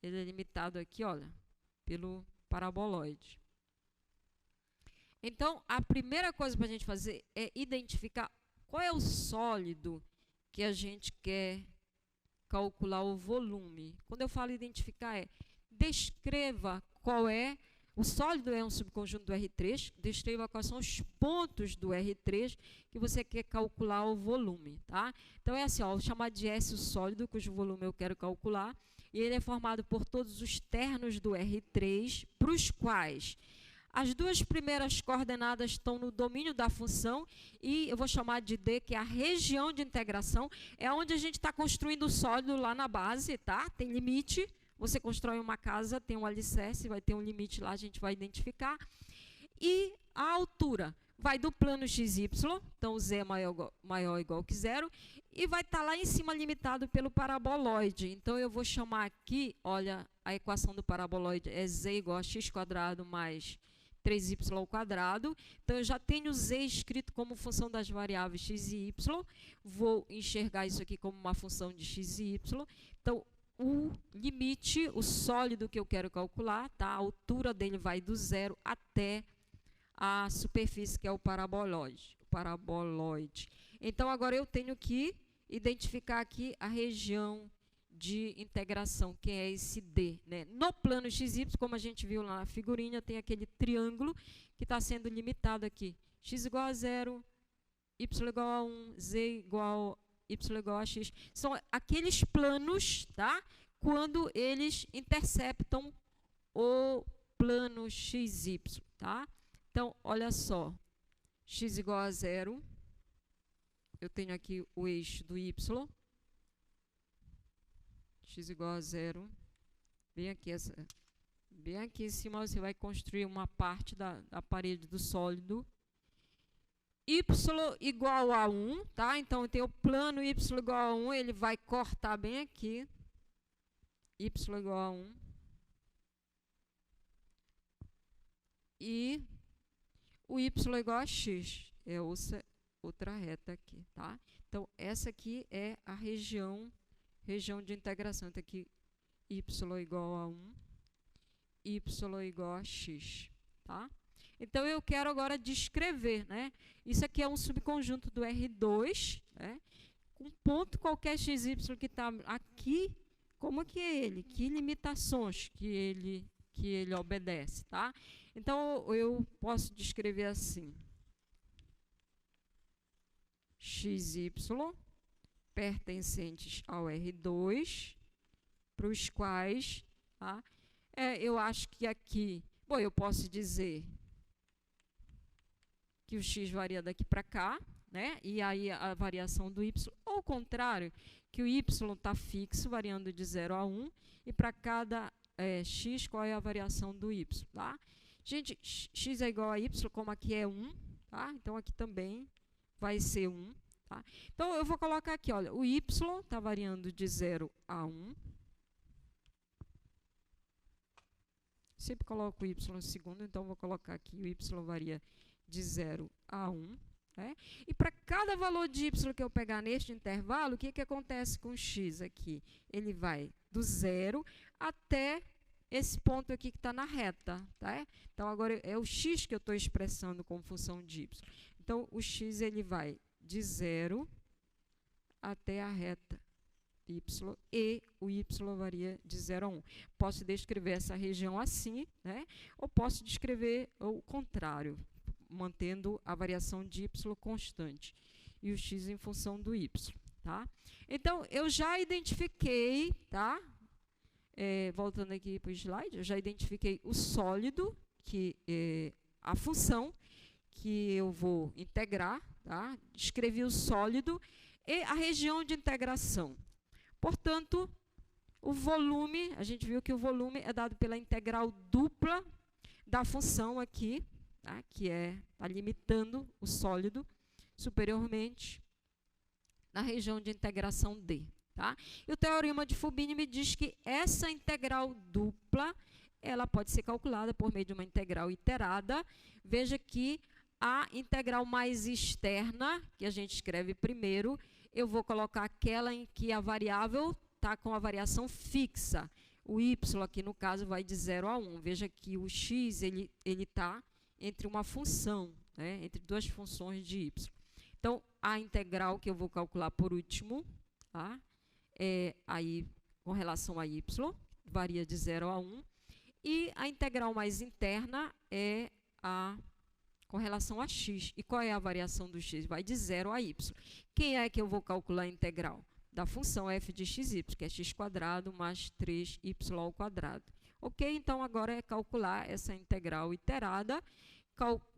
Ele é limitado aqui, olha, pelo paraboloide. Então, a primeira coisa para a gente fazer é identificar qual é o sólido que a gente quer calcular o volume. Quando eu falo identificar, descreva qual é. O sólido é um subconjunto do R3, descreva quais são os pontos do R3 que você quer calcular o volume, tá? Então, é assim, ó, vou chamar de S o sólido, cujo volume eu quero calcular, e ele é formado por todos os ternos do R3, para os quais as duas primeiras coordenadas estão no domínio da função, e eu vou chamar de D, que é a região de integração, é onde a gente está construindo o sólido lá na base, tá? Tem limite. Você constrói uma casa, tem um alicerce, vai ter um limite lá, a gente vai identificar. E a altura vai do plano XY, então o z é maior ou igual que 0, e vai estar lá em cima limitado pelo paraboloide. Então, eu vou chamar aqui, olha, a equação do paraboloide é z igual a x² mais 3y². Então, eu já tenho z escrito como função das variáveis x e y. Vou enxergar isso aqui como uma função de x e y. Então, o limite, o sólido que eu quero calcular, tá? A altura dele vai do 0 até a superfície, que é o paraboloide. Então, agora eu tenho que identificar aqui a região de integração, que é esse D, né? No plano XY, como a gente viu lá na figurinha, tem aquele triângulo que está sendo limitado aqui. X igual a 0, y igual a 1, z igual y igual a x. São aqueles planos, tá? Quando eles interceptam o plano XY, tá? Então, olha só, x igual a 0, eu tenho aqui o eixo do y, x igual a 0, bem aqui em cima você vai construir uma parte da parede do sólido, y igual a 1, tá? Então, tem o plano y igual a 1, ele vai cortar bem aqui, y igual a 1, e o y igual a x, é outra reta aqui, tá? Então, essa aqui é a região de integração. Então, aqui, y igual a 1, y igual a x, tá? Então, eu quero agora descrever, né? Isso aqui é um subconjunto do R2, né? Com ponto qualquer xy que está aqui, como que é ele? Que limitações que ele obedece, tá? Então, eu posso descrever assim. XY pertencentes ao R2, para os quais, tá? Eu acho que aqui, bom, eu posso dizer que o x varia daqui para cá, né? E aí a variação do y, ou ao contrário, que o y está fixo, variando de 0 a 1, e para cada x, qual é a variação do y, tá? Gente, x é igual a y, como aqui é 1, tá? Então, aqui também vai ser 1, tá? Então, eu vou colocar aqui, olha, o y está variando de 0 a 1. Sempre coloco o y no segundo, então, vou colocar aqui, o y varia de 0 a 1. Né? E para cada valor de y que eu pegar neste intervalo, o que acontece com o x aqui? Ele vai do 0 até esse ponto aqui que está na reta. Tá? Então, agora é o x que eu estou expressando como função de y. Então, o x ele vai de 0 até a reta y, e o y varia de 0 a 1. Posso descrever essa região assim, né? Ou posso descrever o contrário, mantendo a variação de y constante e o x em função do y, tá? Então, eu já identifiquei, tá? Voltando aqui para o slide, eu já identifiquei o sólido, que é a função que eu vou integrar, tá? Escrevi o sólido e a região de integração. Portanto, o volume, a gente viu que o volume é dado pela integral dupla da função aqui, tá? Que está limitando o sólido superiormente na região de integração D. Tá? E o teorema de Fubini me diz que essa integral dupla ela pode ser calculada por meio de uma integral iterada. Veja que a integral mais externa, que a gente escreve primeiro, eu vou colocar aquela em que a variável está com a variação fixa. O y aqui, no caso, vai de 0 a 1. Veja que o x ele está entre uma função, né, entre duas funções de y. Então, a integral que eu vou calcular por último, tá, aí com relação a y, varia de 0 a 1. E a integral mais interna é com relação a x. E qual é a variação do x? Vai de 0 a y. Quem é que eu vou calcular a integral? Da função f de xy, que é x² mais 3y². Ok? Então, agora é calcular essa integral iterada.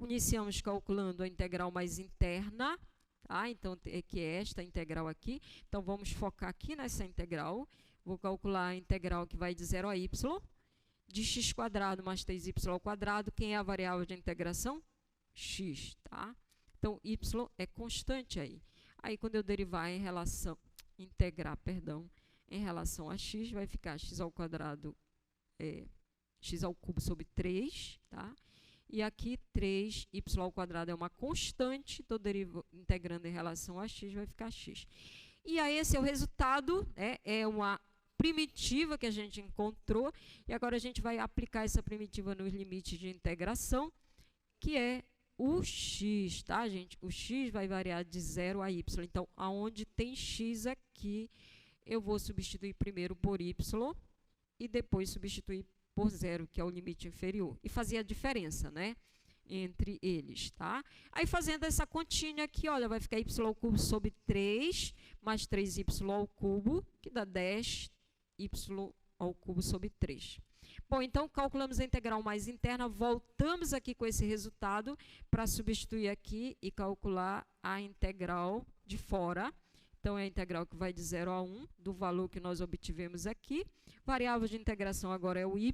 Iniciamos calculando a integral mais interna, tá? Então, que é esta integral aqui. Então, vamos focar aqui nessa integral. Vou calcular a integral que vai de 0 a y, de x² mais 3y². Quem é a variável de integração? X, tá? Então, y é constante aí. Aí, quando eu derivar integrar em relação a x, vai ficar x² x³ sobre 3, tá? E aqui 3y² é uma constante, estou integrando em relação a x, vai ficar x. E aí esse é o resultado, é uma primitiva que a gente encontrou, e agora a gente vai aplicar essa primitiva nos limites de integração, que é o x, tá, gente? O x vai variar de 0 a y. Então, aonde tem x aqui, eu vou substituir primeiro por y e depois substituir por 0, que é o limite inferior. E fazer a diferença, né, entre eles, tá? Aí, fazendo essa continha aqui, olha, vai ficar y³ sobre 3 mais 3y², que dá 10y ao cubo sobre 3. Bom, então, calculamos a integral mais interna, voltamos aqui com esse resultado para substituir aqui e calcular a integral de fora. Então, é a integral que vai de 0 a 1, do valor que nós obtivemos aqui. Variável de integração agora é o y.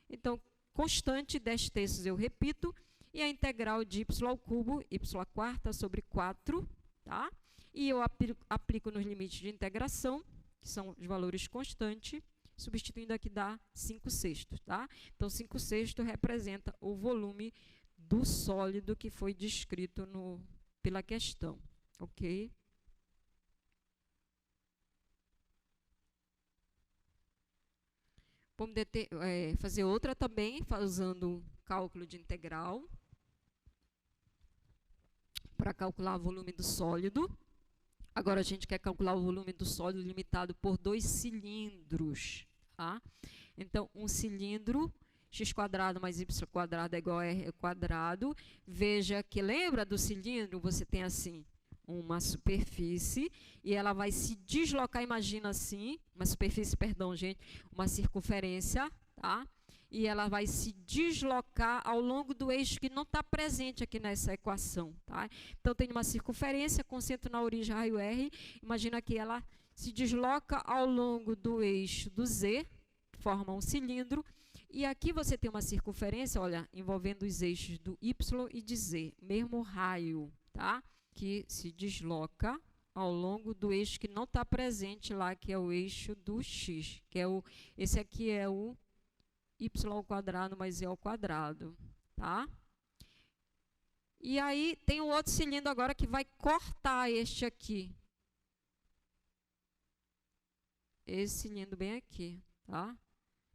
Então, constante 10/3 eu repito. E a integral de y ao cubo, y² sobre 4, tá? E eu aplico nos limites de integração, que são os valores constantes, substituindo aqui dá 5/6, tá? Então, 5/6 representa o volume do sólido que foi descrito pela questão, ok? Vamos fazer outra também, usando cálculo de integral, para calcular o volume do sólido. Agora, a gente quer calcular o volume do sólido limitado por 2 cilindros. Tá? Então, um cilindro, x² mais y² é igual a r². Veja que, lembra do cilindro? Você tem assim, uma superfície, e ela vai se deslocar, imagina assim, uma superfície, perdão, gente, uma circunferência, tá? E ela vai se deslocar ao longo do eixo que não está presente aqui nessa equação, tá? Então, tem uma circunferência com centro na origem raio R, imagina que ela se desloca ao longo do eixo do Z, forma um cilindro, e aqui você tem uma circunferência, olha, envolvendo os eixos do Y e de Z, mesmo raio, tá? Que se desloca ao longo do eixo que não está presente lá, que é o eixo do X, que é esse aqui é o y² mais e², tá? E aí tem um outro cilindro agora que vai cortar este aqui. Esse cilindro bem aqui, tá?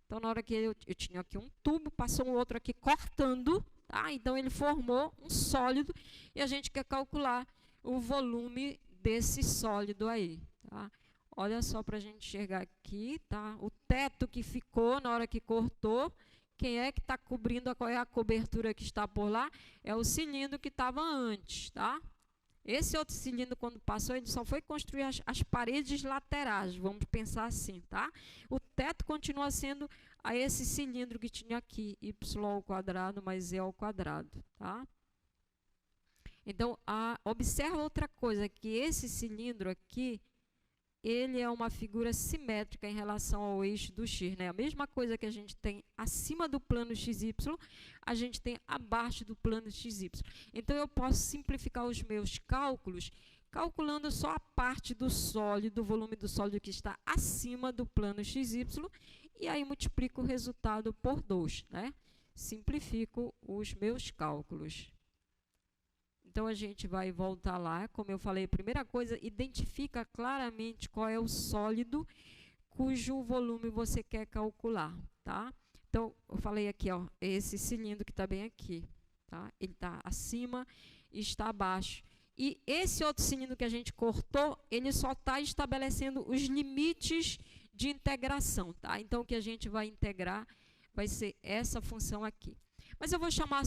Então, na hora que eu tinha aqui um tubo, passou um outro aqui cortando, tá? Então, ele formou um sólido e a gente quer calcular o volume desse sólido aí, tá? Olha só para a gente enxergar aqui, tá? O teto que ficou na hora que cortou, quem é que está cobrindo, qual é a cobertura que está por lá? É o cilindro que estava antes, tá? Esse outro cilindro, quando passou, ele só foi construir as paredes laterais, vamos pensar assim, tá? O teto continua sendo a esse cilindro que tinha aqui, y² mais e², tá? Então, observa outra coisa, que esse cilindro aqui, ele é uma figura simétrica em relação ao eixo do X, né? A mesma coisa que a gente tem acima do plano XY, a gente tem abaixo do plano XY. Então, eu posso simplificar os meus cálculos calculando só a parte do sólido, o volume do sólido que está acima do plano XY, e aí multiplico o resultado por 2, né? Simplifico os meus cálculos. Então, a gente vai voltar lá, como eu falei, a primeira coisa, identifica claramente qual é o sólido cujo volume você quer calcular, tá? Então, eu falei aqui, ó, esse cilindro que está bem aqui, tá? Ele está acima e está abaixo. E esse outro cilindro que a gente cortou, ele só está estabelecendo os limites de integração, tá? Então, o que a gente vai integrar vai ser essa função aqui. Mas eu vou chamar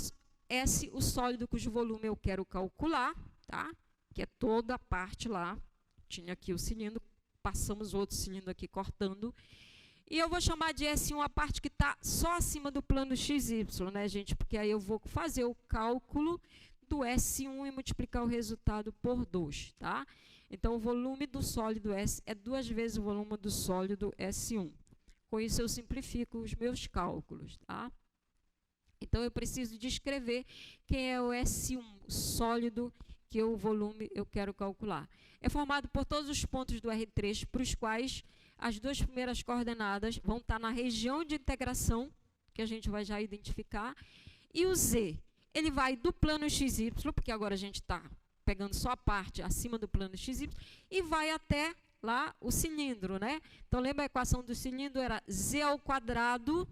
S, o sólido cujo volume eu quero calcular, tá? Que é toda a parte lá. Tinha aqui o cilindro, passamos outro cilindro aqui cortando. E eu vou chamar de S1 a parte que está só acima do plano XY, né, gente? Porque aí eu vou fazer o cálculo do S1 e multiplicar o resultado por 2, tá? Então, o volume do sólido S é 2 vezes o volume do sólido S1. Com isso, eu simplifico os meus cálculos, tá? Então, eu preciso descrever quem é o S1, o sólido que o volume eu quero calcular. É formado por todos os pontos do R3, para os quais as duas primeiras coordenadas vão estar na região de integração, que a gente vai já identificar, e o Z, ele vai do plano XY, porque agora a gente está pegando só a parte acima do plano XY, e vai até lá o cilindro, né? Então, lembra a equação do cilindro? Era Z ao quadrado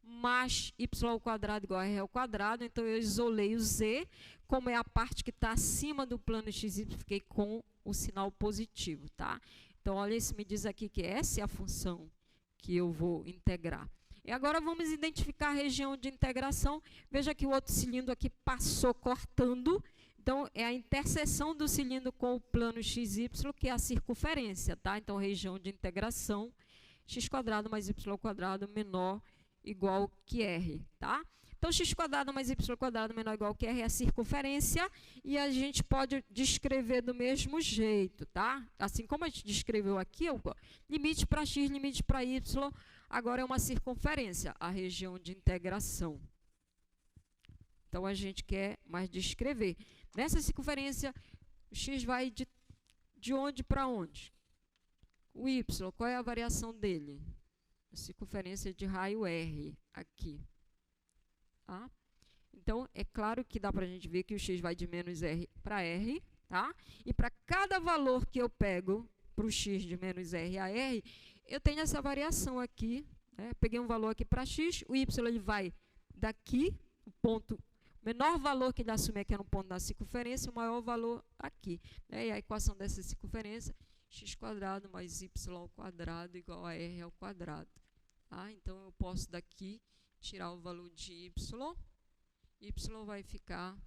mais y ao quadrado igual a r ao quadrado. Então, eu isolei o Z, como é a parte que está acima do plano XY, fiquei com o sinal positivo, tá? Então, olha, isso me diz aqui que essa é a função que eu vou integrar. E agora vamos identificar a região de integração. Veja que o outro cilindro aqui passou cortando. Então, é a interseção do cilindro com o plano XY, que é a circunferência, tá? Então, região de integração x² mais y² menor igual que r, tá? Então, x² mais y² menor igual que r é a circunferência e a gente pode descrever do mesmo jeito, tá? Assim como a gente descreveu aqui, limite para x, limite para y, agora é uma circunferência, a região de integração. Então, a gente quer mais descrever. Nessa circunferência, o x vai de onde para onde? O y, qual é a variação dele? A circunferência de raio r, aqui. Tá? Então, é claro que dá para a gente ver que o x vai de menos r para r, tá? E para cada valor que eu pego para o x de menos r a r, eu tenho essa variação aqui, né? Peguei um valor aqui para x, o y ele vai daqui, o ponto, o menor valor que ele assume aqui é no ponto da circunferência, o maior valor aqui, né? E a equação dessa circunferência, x² mais y² igual a r ao quadrado. Tá? Então, eu posso daqui tirar o valor de y vai ficar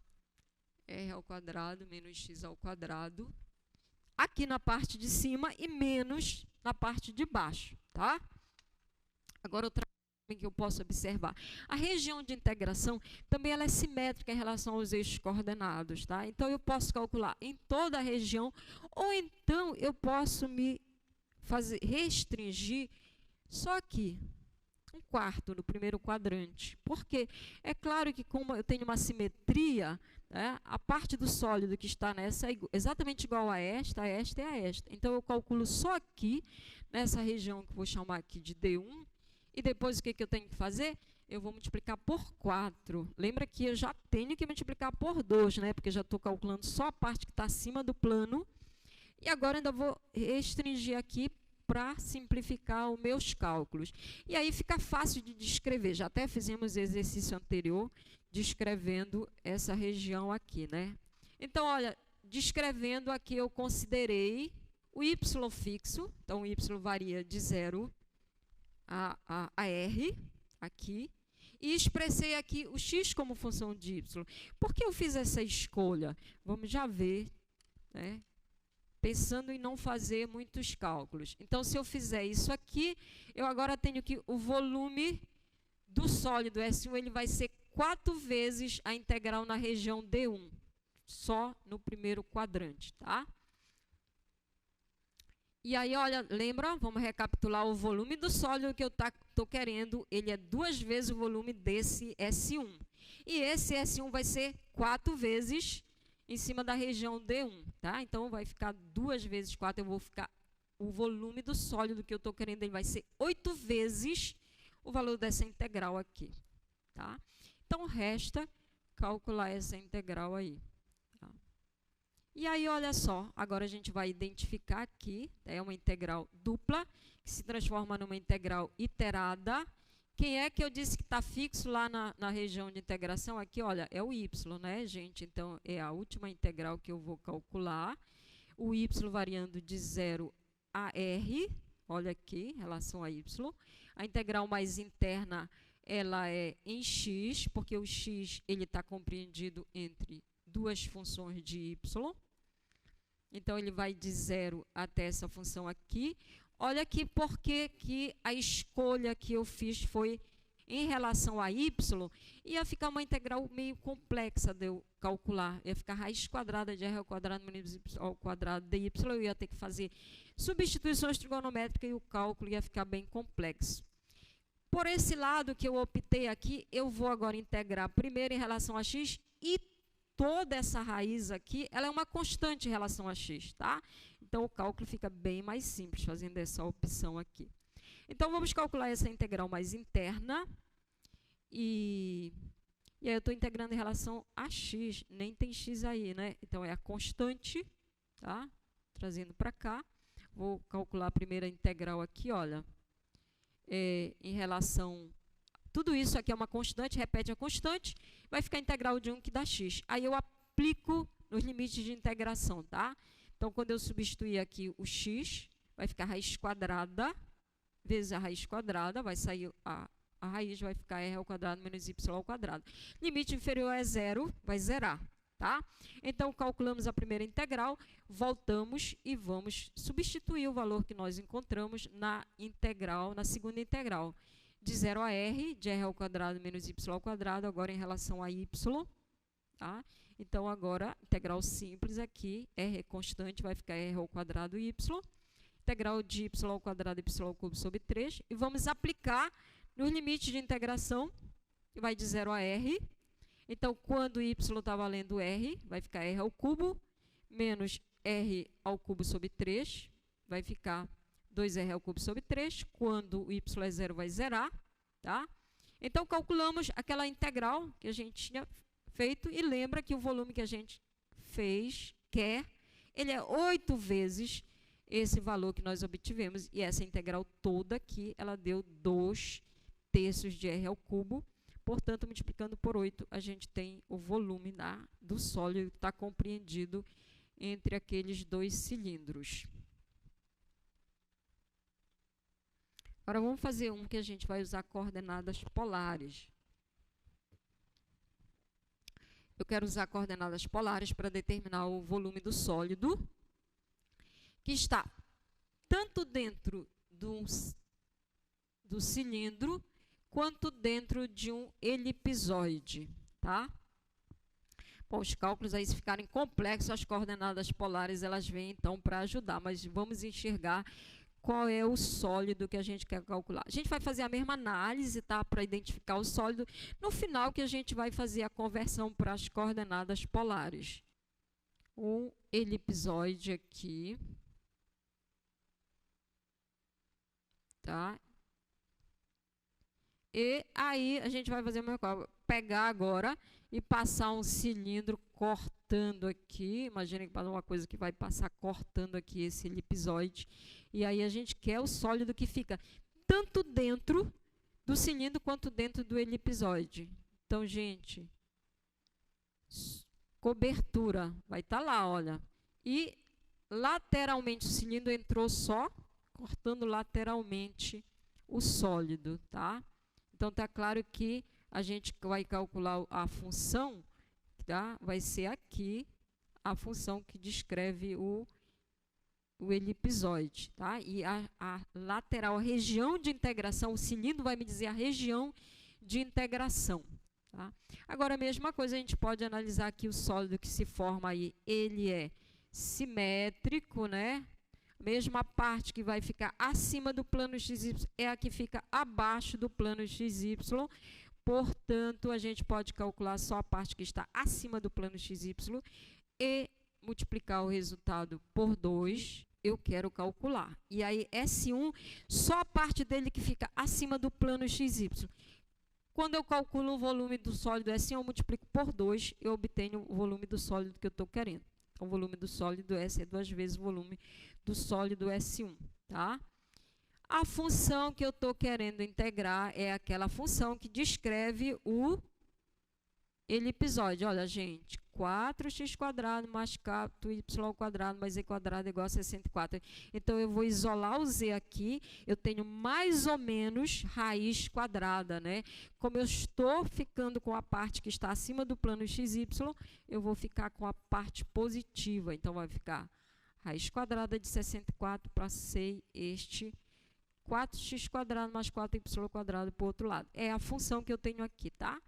r ao quadrado menos x ao quadrado, aqui na parte de cima e menos na parte de baixo, tá? Agora, outra coisa que eu posso observar. A região de integração também ela é simétrica em relação aos eixos coordenados, tá? Então, eu posso calcular em toda a região, ou então eu posso me restringir só aqui, 1/4 no primeiro quadrante. Por quê? É claro que como eu tenho uma simetria, né, a parte do sólido que está nessa é exatamente igual a esta e a esta. Então, eu calculo só aqui, nessa região que eu vou chamar aqui de D1, e depois o que eu tenho que fazer? Eu vou multiplicar por 4. Lembra que eu já tenho que multiplicar por 2, né? Porque já estou calculando só a parte que está acima do plano. E agora ainda vou restringir aqui para simplificar os meus cálculos. E aí fica fácil de descrever. Já até fizemos o exercício anterior descrevendo essa região aqui, né? Então, olha, descrevendo aqui eu considerei o y fixo. Então, o y varia de 0 a r, aqui. E expressei aqui o x como função de y. Por que eu fiz essa escolha? Vamos já ver, né? Pensando em não fazer muitos cálculos. Então, se eu fizer isso aqui, eu agora tenho que o volume do sólido S1 ele vai ser 4 vezes a integral na região D1, só no primeiro quadrante, tá? E aí, olha, lembra? Vamos recapitular o volume do sólido que eu estou querendo. Ele é 2 vezes o volume desse S1. E esse S1 vai ser 4 vezes em cima da região D1, tá? Então, vai ficar 2 vezes 4, eu vou ficar, o volume do sólido que eu estou querendo, ele vai ser 8 vezes o valor dessa integral aqui, tá? Então, resta calcular essa integral aí. Tá? E aí, olha só, agora a gente vai identificar aqui, é uma integral dupla, que se transforma numa integral iterada. Quem é que eu disse que está fixo lá na região de integração? Aqui, olha, é o y, né, gente? Então, é a última integral que eu vou calcular. O y variando de 0 a r, olha aqui, em relação a y. A integral mais interna, ela é em x, porque o x ele está compreendido entre duas funções de y. Então, ele vai de 0 até essa função aqui. Olha aqui porque que a escolha que eu fiz foi em relação a y, ia ficar uma integral meio complexa de eu calcular. Ia ficar raiz quadrada de r ao quadrado menos y ao quadrado de y. Eu ia ter que fazer substituições trigonométricas e o cálculo ia ficar bem complexo. Por esse lado que eu optei aqui, eu vou agora integrar primeiro em relação a x e toda essa raiz aqui, ela é uma constante em relação a x, tá? Então, o cálculo fica bem mais simples fazendo essa opção aqui. Então, vamos calcular essa integral mais interna. E aí, eu estou integrando em relação a x. Nem tem x aí, né? Então, é a constante, tá? Trazendo para cá. Vou calcular a primeira integral aqui, olha. Em relação... Tudo isso aqui é uma constante, repete a constante. Vai ficar a integral de 1 que dá x. Aí, eu aplico nos limites de integração, tá? Então, quando eu substituir aqui o x, vai ficar raiz quadrada vezes a raiz quadrada, vai sair a raiz, vai ficar r ao quadrado menos y ao quadrado. Limite inferior a 0, vai zerar, tá? Então, calculamos a primeira integral, voltamos e vamos substituir o valor que nós encontramos na integral, na segunda integral. De 0 a r, de r ao quadrado menos y ao quadrado, agora em relação a y, tá? Então, agora, integral simples aqui, r é constante, vai ficar r ao quadrado y. Integral de y ao quadrado, y ao cubo sobre 3. E vamos aplicar nos limites de integração, que vai de 0 a r. Então, quando y está valendo r, vai ficar r ao cubo, menos r ao cubo sobre 3, vai ficar 2r ao cubo sobre 3. Quando o y é 0, vai zerar, tá? Então, calculamos aquela integral que a gente tinha feito e lembra que o volume que a gente quer, ele é 8 vezes esse valor que nós obtivemos. E essa integral toda aqui, ela deu 2/3 de r ao cubo. Portanto, multiplicando por 8, a gente tem o volume do sólido que está compreendido entre aqueles dois cilindros. Agora, vamos fazer um que a gente vai usar coordenadas polares. Eu quero usar coordenadas polares para determinar o volume do sólido, que está tanto dentro do cilindro, quanto dentro de um elipsoide, tá? Bom, os cálculos aí, se ficarem complexos, as coordenadas polares, elas vêm então para ajudar, mas vamos enxergar qual é o sólido que a gente quer calcular. A gente vai fazer a mesma análise, tá, para identificar o sólido, no final que a gente vai fazer a conversão para as coordenadas polares. Um elipsoide aqui, tá? E aí a gente vai fazer uma coisa, pegar agora e passar um cilindro cortando aqui. Imaginem que uma coisa que vai passar cortando aqui esse elipsoide. E aí a gente quer o sólido que fica tanto dentro do cilindro quanto dentro do elipsoide. Então, gente, cobertura vai estar lá, olha. E lateralmente o cilindro entrou só cortando lateralmente o sólido, tá? Então, está claro que a gente vai calcular a função, tá? Vai ser aqui a função que descreve o elipsoide, tá? E a lateral, a região de integração, o cilindro vai me dizer a região de integração, tá? Agora, a mesma coisa, a gente pode analisar aqui o sólido que se forma aí, ele é simétrico, né? Mesma parte que vai ficar acima do plano XY é a que fica abaixo do plano XY. Portanto, a gente pode calcular só a parte que está acima do plano XY e multiplicar o resultado por 2. Eu quero calcular. E aí, S1, só a parte dele que fica acima do plano XY. Quando eu calculo o volume do sólido S1, eu multiplico por 2, eu obtenho o volume do sólido que eu estou querendo. Então, o volume do sólido S é 2 vezes o volume do sólido S1, tá? A função que eu estou querendo integrar é aquela função que descreve o elipsoide. Olha, gente, 4x² mais 4y² mais z² igual a 64. Então, eu vou isolar o z aqui, eu tenho mais ou menos raiz quadrada, né? Como eu estou ficando com a parte que está acima do plano xy, eu vou ficar com a parte positiva. Então, vai ficar raiz quadrada de 64, passei este 4x² mais 4y² para o outro lado. É a função que eu tenho aqui, tá?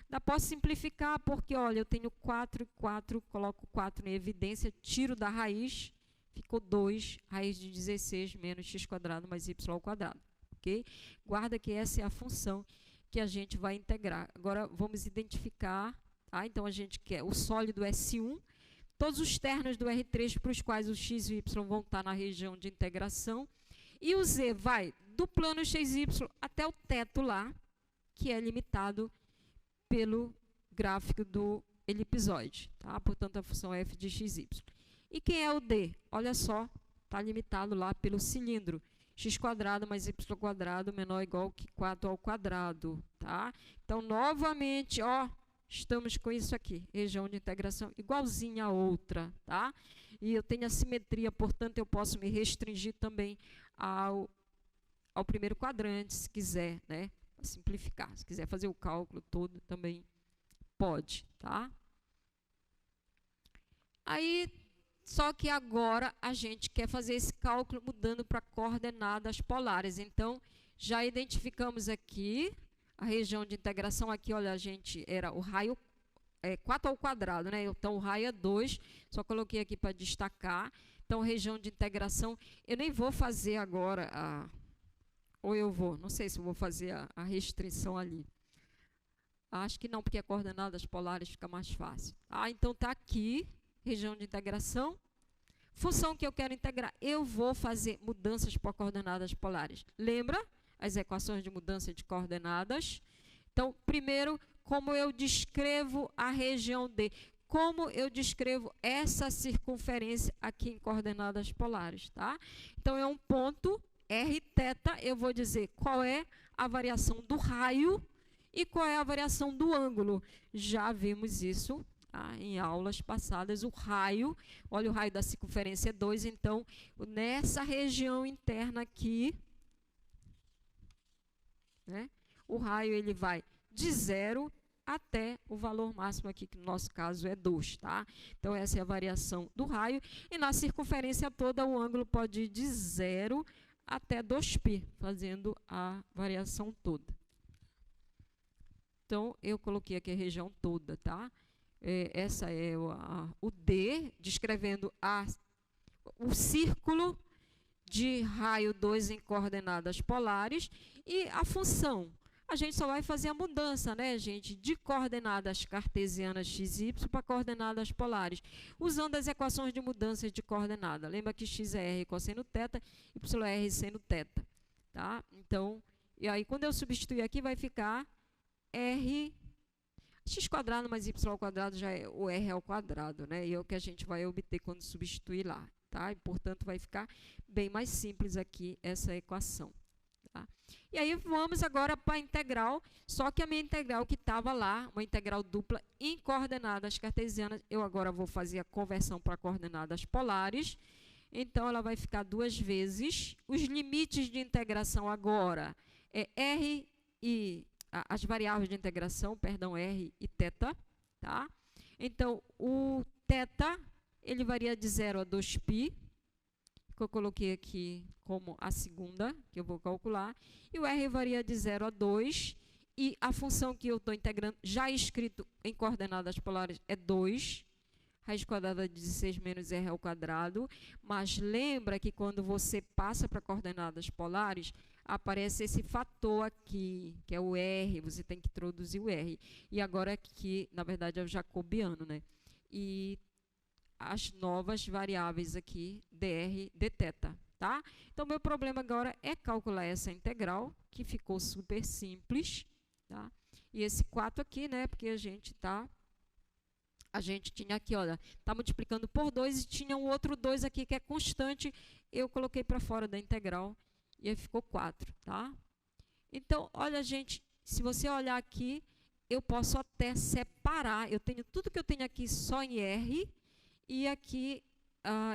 Ainda posso simplificar porque, olha, eu tenho 4 e 4, coloco 4 em evidência, tiro da raiz, ficou 2, raiz de 16 menos x² mais y², ok? Guarda que essa é a função que a gente vai integrar. Agora, vamos identificar, tá? Então, a gente quer o sólido S1, todos os termos do R3 para os quais o x e o y vão estar na região de integração, e o z vai do plano xy até o teto lá, que é limitado pelo gráfico do elipsoide, tá? Portanto, a função f de xy. E quem é o d? Olha só, está limitado lá pelo cilindro, x² mais y² menor ou igual que 4², tá? Então, novamente, ó, estamos com isso aqui, região de integração igualzinha a outra, tá? E eu tenho a simetria, portanto, eu posso me restringir também ao primeiro quadrante, se quiser, né? Simplificar, se quiser fazer o cálculo todo, também pode, tá? Aí, só que agora a gente quer fazer esse cálculo mudando para coordenadas polares. Então, já identificamos aqui a região de integração. Aqui, olha, a gente era o raio 4 ao quadrado, né? Então, o raio é 2, só coloquei aqui para destacar. Então, região de integração, eu nem vou fazer agora, ou eu vou, não sei se eu vou fazer a restrição ali. Acho que não, porque a coordenadas polares fica mais fácil. Então, está aqui, região de integração. Função que eu quero integrar, eu vou fazer mudanças por coordenadas polares. Lembra as equações de mudança de coordenadas? Então, primeiro, como eu descrevo a região D? Como eu descrevo essa circunferência aqui em coordenadas polares, tá? Então, é um ponto r θ, eu vou dizer qual é a variação do raio e qual é a variação do ângulo. Já vimos isso em aulas passadas. O raio, olha, o raio da circunferência é 2, então, nessa região interna aqui, né, o raio ele vai de 0 até o valor máximo aqui, que no nosso caso é 2, tá? Então, essa é a variação do raio. E na circunferência toda, o ângulo pode ir de 0 até 2π, fazendo a variação toda. Então, eu coloquei aqui a região toda, tá? Essa é o D, descrevendo o círculo de raio 2 em coordenadas polares. E a função, a gente só vai fazer a mudança, né, gente, de coordenadas cartesianas x e y para coordenadas polares, usando as equações de mudança de coordenada. Lembra que x é r cosseno θ, y é r seno θ, tá? Então, e aí quando eu substituir aqui, vai ficar r x quadrado mais y ao quadrado, já é o r ao quadrado, né? E é o que a gente vai obter quando substituir lá, tá? E, portanto, vai ficar bem mais simples aqui essa equação. Tá? E aí vamos agora para a integral, só que a minha integral que estava lá, uma integral dupla em coordenadas cartesianas, eu agora vou fazer a conversão para coordenadas polares. Então, ela vai ficar 2 vezes. Os limites de integração agora é r e as variáveis de integração, perdão, r e θ, tá? Então, o θ, ele varia de 0 a 2π, que eu coloquei aqui como a segunda, que eu vou calcular, e o r varia de 0 a 2, e a função que eu estou integrando, já escrito em coordenadas polares, é 2, raiz quadrada de 16 menos r ao quadrado, mas lembra que quando você passa para coordenadas polares, aparece esse fator aqui, que é o r, você tem que introduzir o r. E agora aqui, na verdade, é o jacobiano, né? E as novas variáveis aqui, dr, dθ, tá? Então, meu problema agora é calcular essa integral, que ficou super simples, tá? E esse 4 aqui, né? Porque a gente tinha aqui, olha, tá multiplicando por 2 e tinha um outro 2 aqui que é constante, eu coloquei para fora da integral e aí ficou 4, tá? Então, olha, gente, se você olhar aqui, eu posso até separar, eu tenho tudo que eu tenho aqui só em R, e aqui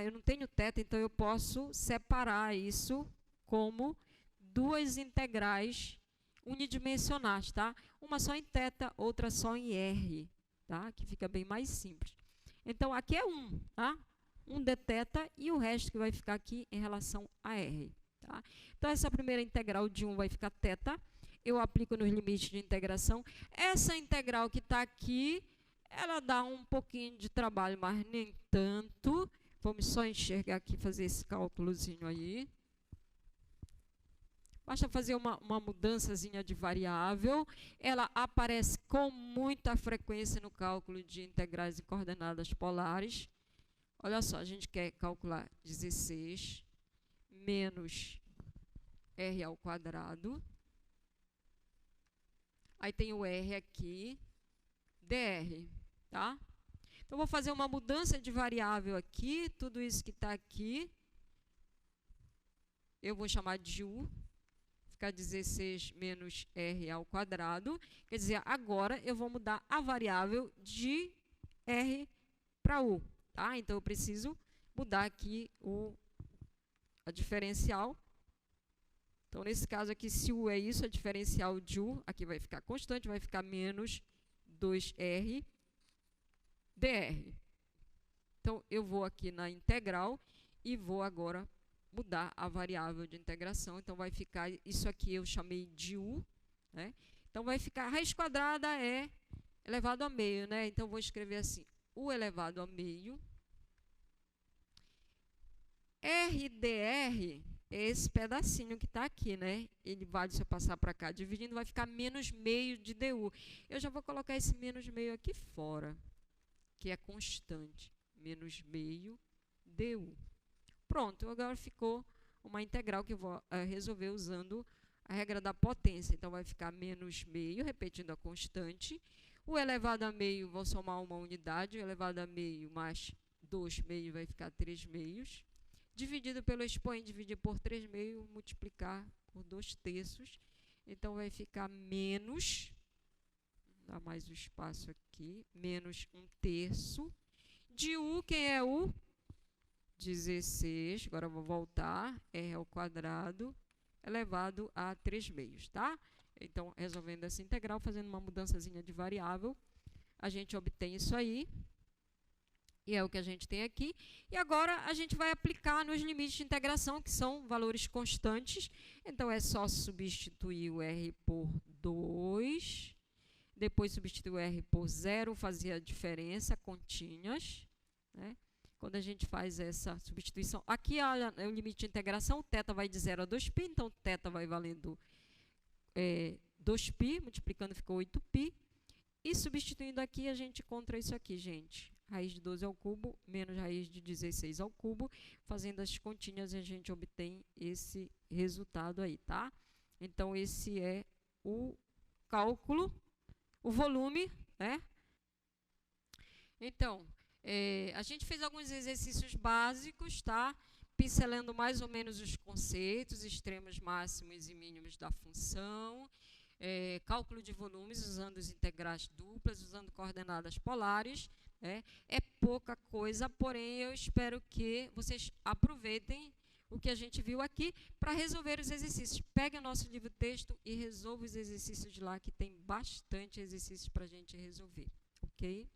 eu não tenho θ, então eu posso separar isso como duas integrais unidimensionais, tá? Uma só em θ, outra só em R, tá? Que fica bem mais simples. Então, aqui é 1, tá? 1 dθ e o resto que vai ficar aqui em relação a R, tá? Então, essa primeira integral de 1 vai ficar θ. Eu aplico nos limites de integração. Essa integral que está aqui, ela dá um pouquinho de trabalho, mas nem tanto. Vamos só enxergar aqui, fazer esse cálculozinho aí. Basta fazer uma mudançazinha de variável. Ela aparece com muita frequência no cálculo de integrais e coordenadas polares. Olha só, a gente quer calcular 16 menos r ao quadrado. Aí tem o r aqui, dr, tá? Então, vou fazer uma mudança de variável aqui, tudo isso que está aqui, eu vou chamar de u, ficar 16 menos r ao quadrado, quer dizer, agora eu vou mudar a variável de r para u, tá? Então, eu preciso mudar aqui a diferencial. Então, nesse caso aqui, se u é isso, a diferencial de u, aqui vai ficar constante, vai ficar menos 2r dr, Então, eu vou aqui na integral e vou agora mudar a variável de integração. Então, vai ficar, isso aqui eu chamei de u, né? Então, vai ficar, raiz quadrada é elevado a meio, né? Então, vou escrever assim, u elevado a meio. RDR é esse pedacinho que está aqui, né? Ele vai, se eu passar para cá dividindo, vai ficar menos meio de DU. Eu já vou colocar esse menos meio aqui fora, que é constante. Menos meio DU. Pronto, agora ficou uma integral que eu vou resolver usando a regra da potência. Então, vai ficar menos meio, repetindo a constante. O elevado a meio, vou somar uma unidade. O elevado a meio mais 2 meios vai ficar 3 meios. Dividido pelo expoente, dividir por 3 meios, multiplicar por 2/3. Então, vai ficar menos, dá mais o espaço aqui, menos 1/3. De u, quem é u? 16, agora eu vou voltar, r ao quadrado, elevado a 3 meios, tá? Então, resolvendo essa integral, fazendo uma mudançazinha de variável, a gente obtém isso aí. E é o que a gente tem aqui. E agora a gente vai aplicar nos limites de integração, que são valores constantes. Então, é só substituir o R por 2. Depois, substituir o R por 0, fazer a diferença, continhas, né? Quando a gente faz essa substituição. Aqui é o limite de integração, θ vai de 0 a 2π. Então, θ vai valendo 2π, multiplicando ficou 8π. E substituindo aqui, a gente encontra isso aqui, gente. Raiz de 12 ao cubo menos raiz de 16 ao cubo. Fazendo as continhas, a gente obtém esse resultado aí, tá? Então, esse é o cálculo, o volume, né? Então, a gente fez alguns exercícios básicos, tá? Pincelando mais ou menos os conceitos, extremos máximos e mínimos da função. Cálculo de volumes usando os integrais duplas, usando coordenadas polares. É pouca coisa, porém eu espero que vocês aproveitem o que a gente viu aqui para resolver os exercícios. Pegue o nosso livro-texto e resolva os exercícios de lá, que tem bastante exercícios para a gente resolver, ok?